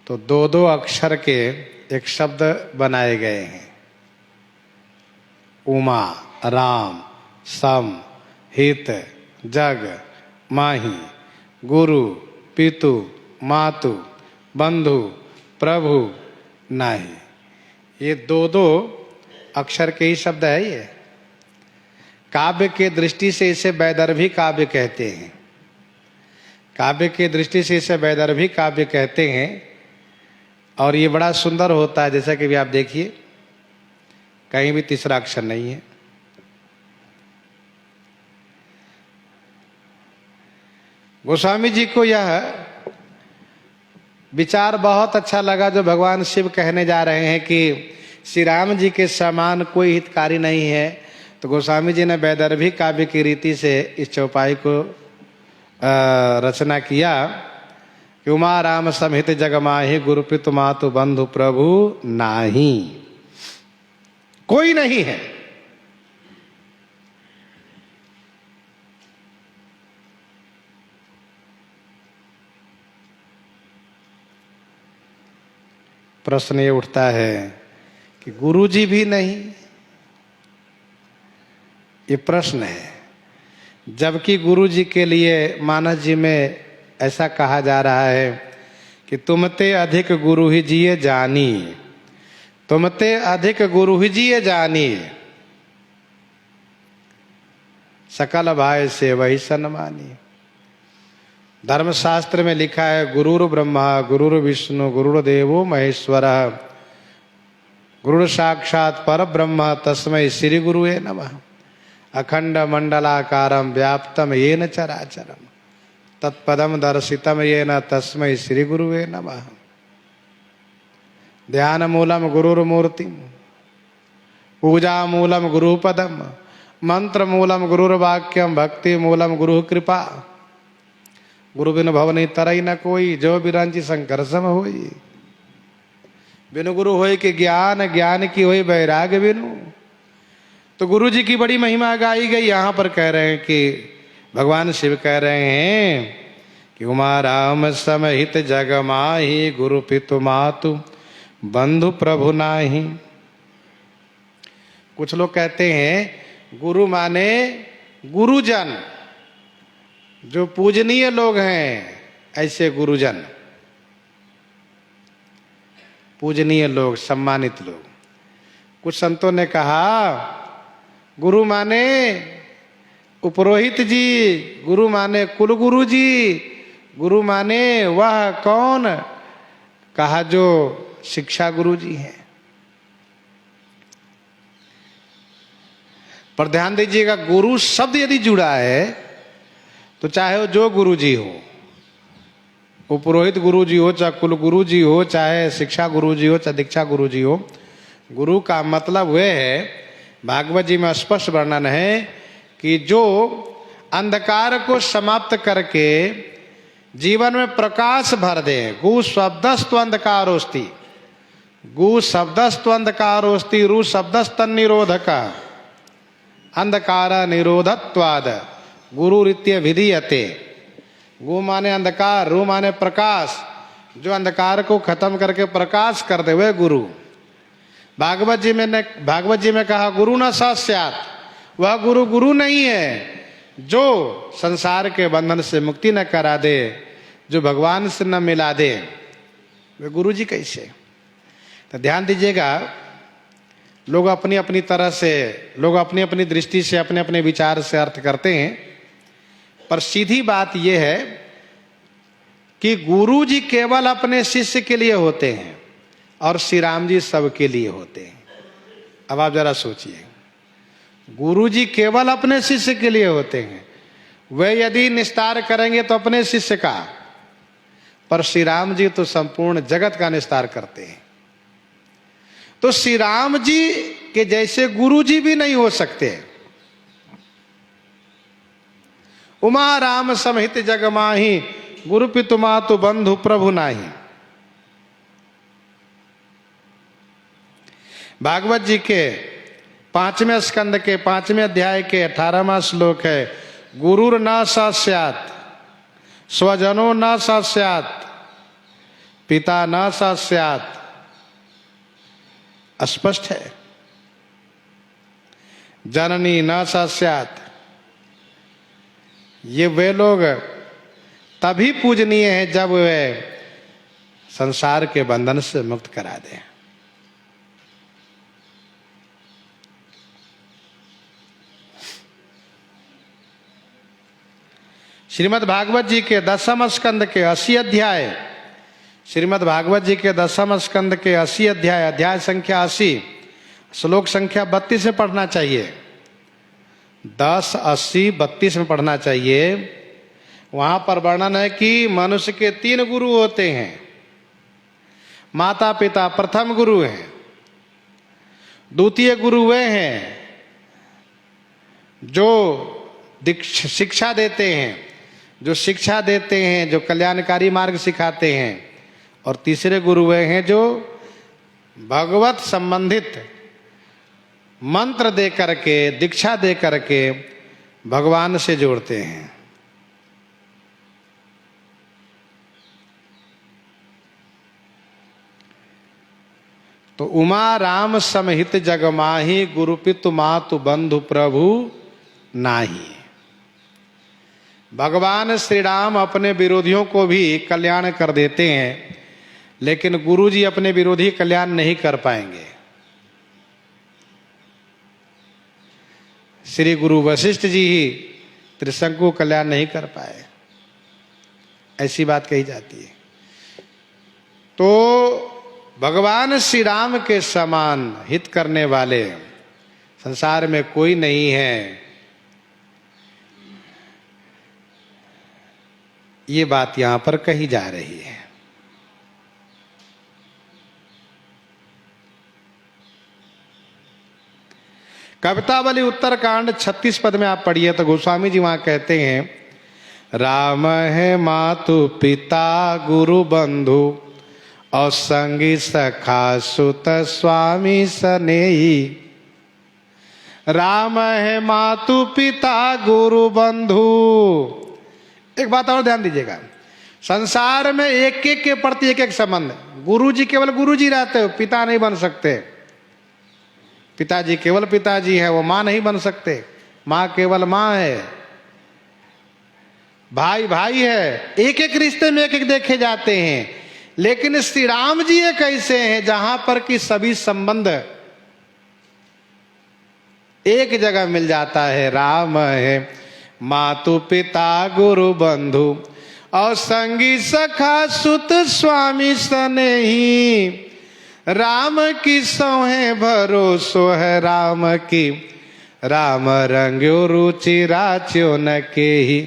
तो दो दो अक्षर के एक शब्द बनाए गए हैं। उमा राम सम हित जग माही, गुरु पितु मातु बंधु प्रभु नाही। ये दो दो अक्षर के ही शब्द है। ये काव्य के दृष्टि से इसे वैदर्भी काव्य कहते हैं। काव्य के दृष्टि से इसे वैदर्भी काव्य कहते हैं। और ये बड़ा सुंदर होता है, जैसा कि भी आप देखिए कहीं भी तीसरा अक्षर नहीं है। गोस्वामी जी को यह विचार बहुत अच्छा लगा जो भगवान शिव कहने जा रहे हैं कि श्री राम जी के समान कोई हितकारी नहीं है। तो गोस्वामी जी ने वैदर्भी काव्य की रीति से इस चौपाई को रचना किया कि उमा राम समहित जग माही, गुरु पितु मातु बंधु प्रभु नाही, कोई नहीं है। प्रश्न ये उठता है कि गुरु जी भी नहीं, ये प्रश्न है। जबकि गुरु जी के लिए मानस जी में ऐसा कहा जा रहा है कि तुमते अधिक गुरु ही जिए जानी, तुमते अधिक गुरु ही जिए जानी, सकल भाई से वही सन्मानी। धर्मशास्त्र में लिखा है गुरुर ब्रह्मा गुरुर विष्णु गुरुर्देवो महेश्वर, गुरुर साक्षात पर ब्रह्म तस्मै श्री गुरुवे नमः। अखंड मंडलाकारं व्याप्तम येन चराचरम, तत्पदम दर्शितम येन तस्मै श्री गुरुवे नमः। ध्यान मूलम गुरुर्मूर्तिम, पूजा मूलम गुरुपदम, मंत्र मूलम गुरुर्वाक्यम, भक्ति मूलम गुरु कृपा। गुरु बिनु भवनी तरई न कोई, जो बिरंची शंकर सम होई। बिनु गुरु होई कि ज्ञान, ज्ञान की होई वैराग्य बिनु। तो गुरु जी की बड़ी महिमा गाई गई। यहाँ पर कह रहे हैं कि भगवान शिव कह रहे हैं कि उमा राम समहित जग माही, गुरु पितु मातु बंधु प्रभु नाही। कुछ लोग कहते हैं गुरु माने गुरुजन, जो पूजनीय लोग हैं, ऐसे गुरुजन, पूजनीय लोग, सम्मानित लोग। कुछ संतों ने कहा गुरु माने उपरोहित जी, गुरु माने कुल गुरु जी, गुरु माने वह कौन, कहा जो शिक्षा गुरु जी हैं। पर ध्यान दीजिएगा, गुरु शब्द यदि जुड़ा है तो चाहे वो जो गुरु जी हो, वो पुरोहित गुरु जी हो, चाहे कुल गुरु जी हो, चाहे शिक्षा गुरु जी हो, चाहे दीक्षा गुरु जी हो, गुरु का मतलब वह है, भागवत जी में स्पष्ट वर्णन है कि जो अंधकार को समाप्त करके जीवन में प्रकाश भर दे। गु शब्दस्तु अंधकारोस्ति, गु शब्दस्तु अंधकारोस्ति, रु शब्दस्तन निरोधक, अंधकार निरोधत्वाद गुरु रीत्य विधीयते। गु माने अंधकार, रु माने प्रकाश, जो अंधकार को खत्म करके प्रकाश कर दे वह गुरु। भागवत जी में कहा गुरु न सस्यात्, वह गुरु गुरु नहीं है जो संसार के बंधन से मुक्ति न करा दे, जो भगवान से न मिला दे, वे गुरु जी कैसे। तो ध्यान दीजिएगा, लोग अपनी अपनी तरह से, लोग अपनी अपनी दृष्टि से, अपने अपने विचार से अर्थ करते हैं। पर सीधी बात यह है कि गुरु जी केवल अपने शिष्य के लिए होते हैं और श्री राम जी सबके लिए होते हैं। अब आप जरा सोचिए, गुरु जी केवल अपने शिष्य के लिए होते हैं, वे यदि निस्तार करेंगे तो अपने शिष्य का, पर श्री राम जी तो संपूर्ण जगत का निस्तार करते हैं। तो श्री राम जी के जैसे गुरु जी भी नहीं हो सकते। उमा राम समहित जग माही, गुरु पितु मातु बंधु प्रभु नाही। भागवत जी के 5वें स्कंद के 5वें अध्याय के 18वां श्लोक है, गुरुर न सस्यात्, स्वजनो न सस्यात्, पिता न सस्यात्। स्पष्ट है, जननी न सस्यात्। ये वे लोग तभी पूजनीय हैं जब वे संसार के बंधन से मुक्त करा दें। श्रीमद् भागवत जी के 10वें स्कंद के 80 अध्याय, श्रीमद् भागवत जी के 10वें स्कंद के 80 अध्याय, अध्याय संख्या 80, श्लोक संख्या 32 में पढ़ना चाहिए। 10, 80, 32 में पढ़ना चाहिए। वहां पर वर्णन है कि मनुष्य के 3 गुरु होते हैं। माता पिता प्रथम गुरु हैं। द्वितीय गुरु वे हैं जो शिक्षा देते हैं, जो कल्याणकारी मार्ग सिखाते हैं। और तीसरे गुरु वे हैं जो भगवत संबंधित मंत्र दे करके, दीक्षा दे करके भगवान से जोड़ते हैं। तो उमा राम समहित जग माही, गुरु पितु मातु बंधु प्रभु नाही। भगवान श्री राम अपने विरोधियों को भी कल्याण कर देते हैं, लेकिन गुरु जी अपने विरोधी कल्याण नहीं कर पाएंगे। श्री गुरु वशिष्ठ जी ही त्रिशंकु कल्याण नहीं कर पाए, ऐसी बात कही जाती है। तो भगवान श्री राम के समान हित करने वाले संसार में कोई नहीं है, ये बात यहां पर कही जा रही है। कवितावली उत्तरकांड 36 पद में आप पढ़िए तो गोस्वामी जी वहां कहते हैं, राम है मातु पिता गुरु बंधु, और संगी सखा सुत स्वामी सनेही। राम है मातु पिता गुरु बंधु। एक बात और ध्यान दीजिएगा, संसार में एक एक के प्रति एक एक संबंध। गुरु जी केवल गुरु जी रहते हो, पिता नहीं बन सकते। पिताजी केवल पिताजी है, वो मां नहीं बन सकते। मां केवल मां है। भाई भाई है, एक एक रिश्ते में एक एक देखे जाते हैं। लेकिन श्री राम जी एक ऐसे हैं जहां पर कि सभी संबंध एक जगह मिल जाता है। राम है मातु पिता गुरु बंधु, और संगी सखा सुत स्वामी सनेही। राम की सोहे भरोसो है राम की, राम रंग्यो रुचि राच्यो न केही।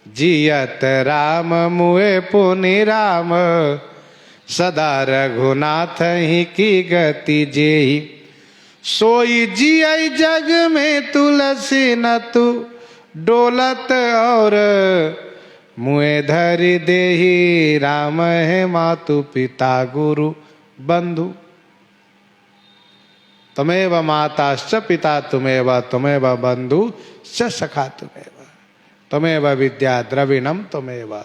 जियत राम मुए पुनि राम, सदा रघुनाथ ही की गति जेही। सोई जिय जग में तुलसी न तू, डोलत और मुए धरि देही। राम है मातु पिता गुरु बंधु, तमेव माताश्च पिता तुमेव, तुमेव बंधु च सखा तुमेव, तमेव विद्या द्रविणम तुमेव,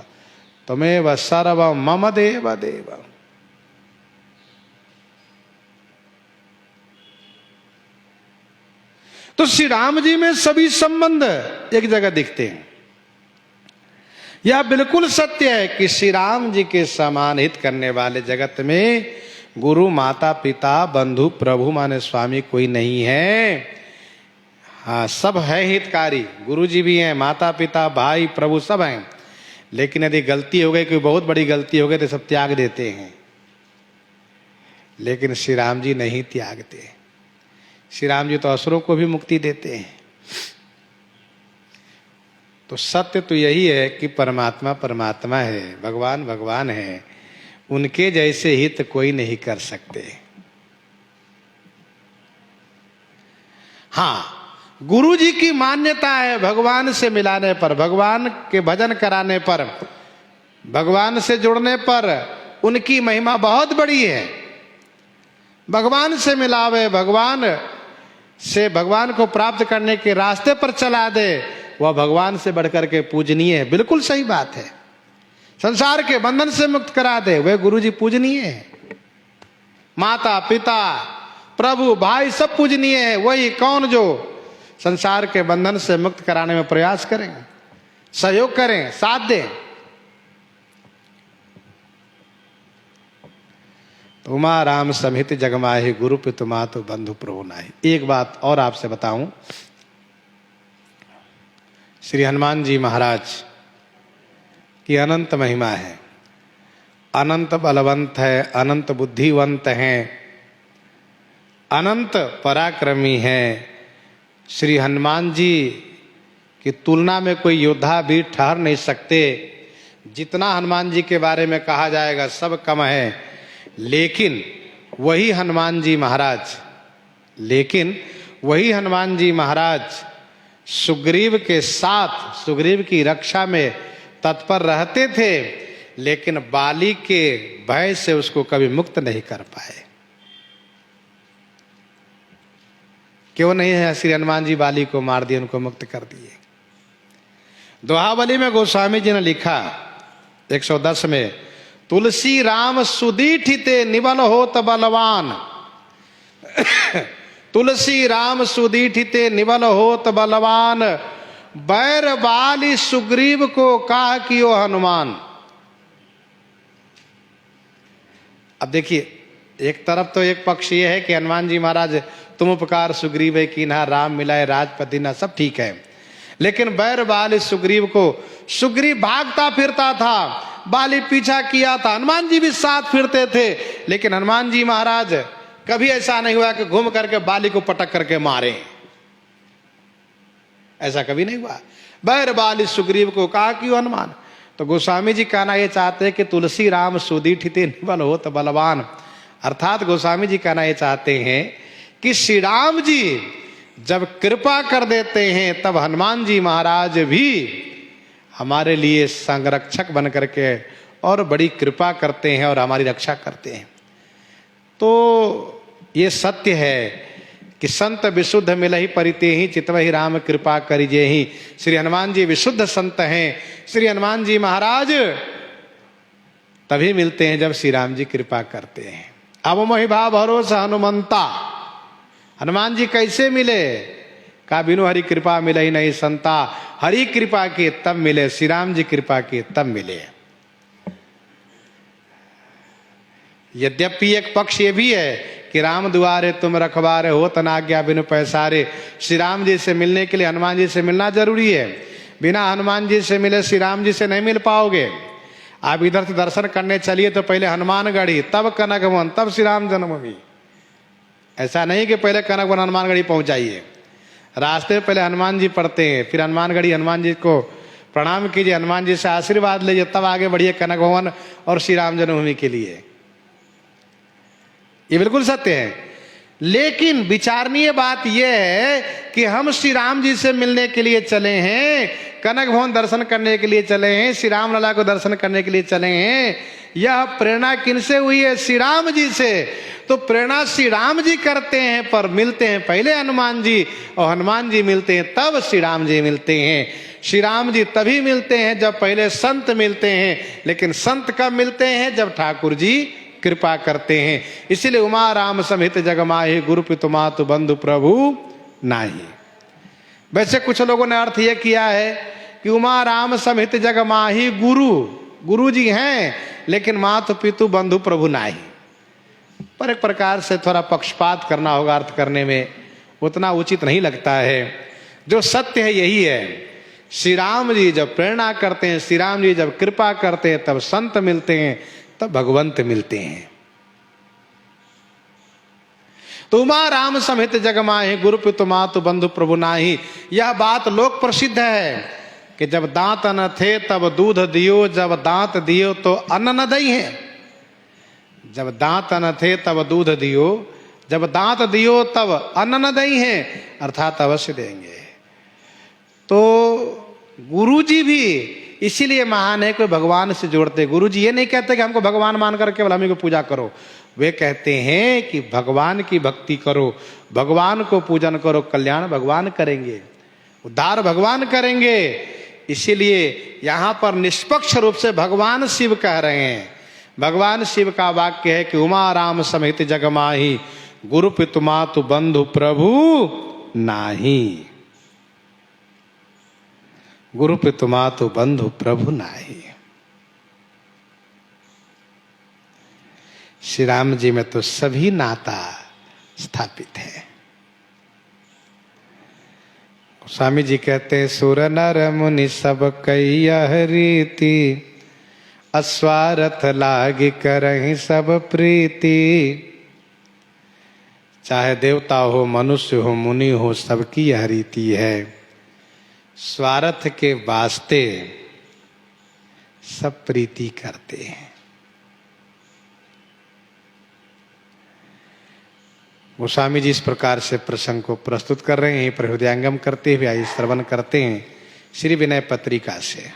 तुमेव सर्व मम देव देव। तो श्री राम जी में सभी संबंध एक जगह दिखते हैं। यह बिल्कुल सत्य है कि श्री राम जी के समान हित करने वाले जगत में गुरु माता पिता बंधु प्रभु माने स्वामी कोई नहीं है। हाँ, सब है हितकारी, गुरु जी भी हैं, माता पिता भाई प्रभु सब हैं। लेकिन यदि गलती हो गई, कोई बहुत बड़ी गलती हो गई तो सब त्याग देते हैं। लेकिन श्री राम जी नहीं त्यागते। श्री राम जी तो असुरों को भी मुक्ति देते हैं। तो सत्य तो यही है कि परमात्मा परमात्मा है, भगवान भगवान है, उनके जैसे हित कोई नहीं कर सकते। हाँ, गुरु जी की मान्यता है भगवान से मिलाने पर, भगवान के भजन कराने पर, भगवान से जुड़ने पर उनकी महिमा बहुत बड़ी है। भगवान से मिलावे, भगवान से भगवान को प्राप्त करने के रास्ते पर चला दे, वह भगवान से बढ़कर के पूजनीय है। बिल्कुल सही बात है। संसार के बंधन से मुक्त करा दे, वह गुरु जी पूजनीय है। माता पिता प्रभु भाई सब पूजनीय है। वही कौन जो संसार के बंधन से मुक्त कराने में प्रयास करें, सहयोग करें, साथ दें। तो उमा राम समित जगमाहि, गुरु पितु मातु बंधु प्रभु नाहि। एक बात और आपसे बताऊं, श्री हनुमान जी महाराज की अनंत महिमा है, अनंत बलवंत है, अनंत बुद्धिवंत हैं, अनंत पराक्रमी हैं। श्री हनुमान जी की तुलना में कोई योद्धा भी ठहर नहीं सकते। जितना हनुमान जी के बारे में कहा जाएगा सब कम है। लेकिन वही हनुमान जी महाराज सुग्रीव के साथ, सुग्रीव की रक्षा में तत्पर रहते थे, लेकिन बाली के भय से उसको कभी मुक्त नहीं कर पाए। क्यों नहीं है? श्री हनुमान जी बाली को मार दिए, उनको मुक्त कर दिए। दोहावली में गोस्वामी जी ने लिखा 110 में, तुलसी राम सुदीठिते निबल होत बलवान। तुलसी राम सुदीठिते निबल होत बलवान, बैर बाली सुग्रीव को काह कियो हनुमान। अब देखिए, एक तरफ तो एक पक्ष ये है कि हनुमान जी महाराज तुम उपकार सुग्रीव है कीन्हा, राम मिलाए राजपति ना, सब ठीक है। लेकिन बैर बाली सुग्रीव को, सुग्रीव भागता फिरता था, बाली पीछा किया था, हनुमान जी भी साथ फिरते थे, लेकिन हनुमान जी महाराज कभी ऐसा नहीं हुआ कि घूम करके बाली को पटक करके मारे। ऐसा कभी नहीं हुआ। बैर बाली सुग्रीव को कहा कि हनुमान। तो गोस्वामी जी कहना ये चाहते हैं कि तुलसी राम सुदीठिते निबल होत बलवान, अर्थात गोस्वामी जी कहना ये चाहते हैं कि श्री राम जी जब कृपा कर देते हैं तब हनुमान जी महाराज भी हमारे लिए संरक्षक बन करके और बड़ी कृपा करते हैं और हमारी रक्षा करते हैं। तो ये सत्य है कि संत विशुद्ध मिलहि परिते ही चितवहि राम कृपा करिजे ही। श्री हनुमान जी विशुद्ध संत हैं। श्री हनुमान जी महाराज तभी मिलते हैं जब श्री राम जी कृपा करते हैं। अब मोहि भाव भरोसा हनुमंता, हनुमान जी कैसे मिले? का बिनु हरि कृपा मिले ही नहीं संता। हरि कृपा के तब मिले, श्री राम जी कृपा के तब मिले। यद्यपि एक पक्ष ये भी है कि राम दुआरे तुम रखवारे हो तनाज्ञा बिनु पैसारे। श्री राम जी से मिलने के लिए हनुमान जी से मिलना जरूरी है। बिना हनुमान जी से मिले श्री राम जी से नहीं मिल पाओगे। आप इधर से दर्शन करने चलिए तो पहले हनुमानगढ़ी, तब कनकवन, तब श्री राम जन्मभूमि। ऐसा नहीं कि पहले कनकवन हनुमानगढ़ी पहुंच जाइए। रास्ते में पहले हनुमान जी पढ़ते हैं, फिर हनुमानगढ़ी, हनुमान जी को प्रणाम कीजिए, हनुमान जी से आशीर्वाद लीजिए, तब आगे बढ़िए कनक भवन और श्री राम जन्मभूमि के लिए। ये बिल्कुल सत्य है। लेकिन विचारणीय बात यह है कि हम श्री राम जी से मिलने के लिए चले हैं, कनक भवन दर्शन करने के लिए चले हैं, श्री राम लला को दर्शन करने के लिए चले हैं। यह प्रेरणा किनसे हुई है? श्री राम जी से। तो प्रेरणा श्री राम जी करते हैं, पर मिलते हैं पहले हनुमान जी, और हनुमान जी मिलते हैं तब श्री राम जी मिलते हैं। श्री राम जी तभी मिलते हैं जब पहले संत मिलते हैं, लेकिन संत कब मिलते हैं? जब ठाकुर जी कृपा करते हैं। इसलिए उमा राम समित जग माहि, गुरु पितु मातु बंधु प्रभु नाही। वैसे कुछ लोगों ने अर्थ यह किया है कि उमा राम समित जग माहि, गुरु जी हैं लेकिन मातु पितु बंधु प्रभु नाही। पर एक प्रकार से थोड़ा पक्षपात करना होगा अर्थ करने में, उतना उचित नहीं लगता है। जो सत्य है यही है, श्री राम जी जब प्रेरणा करते हैं, श्री राम जी जब कृपा करते हैं, तब संत मिलते हैं, तब भगवंत मिलते हैं। तो उमा राम समित जग माहि, गुरु पितु मातु बंधु प्रभु नाही। यह बात लोक प्रसिद्ध है। कि जब दांत न थे तब दूध दियो, जब दांत दियो तो अन्न न दई है। जब दांत न थे तब दूध दियो, जब दांत दियो तब अन्न न दई है, अर्थात अवश्य देंगे। तो गुरुजी भी इसीलिए महान है कि भगवान से जोड़ते। गुरुजी ये नहीं कहते कि हमको भगवान मानकर केवल हम ही को पूजा करो, वे कहते हैं कि भगवान की भक्ति करो, भगवान को पूजन करो, कल्याण भगवान करेंगे, उद्धार भगवान करेंगे। इसीलिए यहाँ पर निष्पक्ष रूप से भगवान शिव कह रहे हैं। भगवान शिव का वाक्य है कि उमा राम समेत जग माही, गुरु पितु मातु बंधु प्रभु नाही। गुरु पितु मातु बंधु प्रभु नाही। श्री राम जी में तो सभी नाता स्थापित है। स्वामी जी कहते हैं सुर नर मुनि सब कई रीति, अस्वार्थ लागी करहि सब प्रीति। चाहे देवता हो, मनुष्य हो, मुनि हो, सबकी यह रीति है। स्वार्थ के वास्ते सब प्रीति करते हैं। गोस्वामी जी इस प्रकार से प्रसंग को प्रस्तुत कर रहे हैं। पर हृदयंगम करते हुए आइए श्रवण करते हैं श्री विनय पत्रिका से।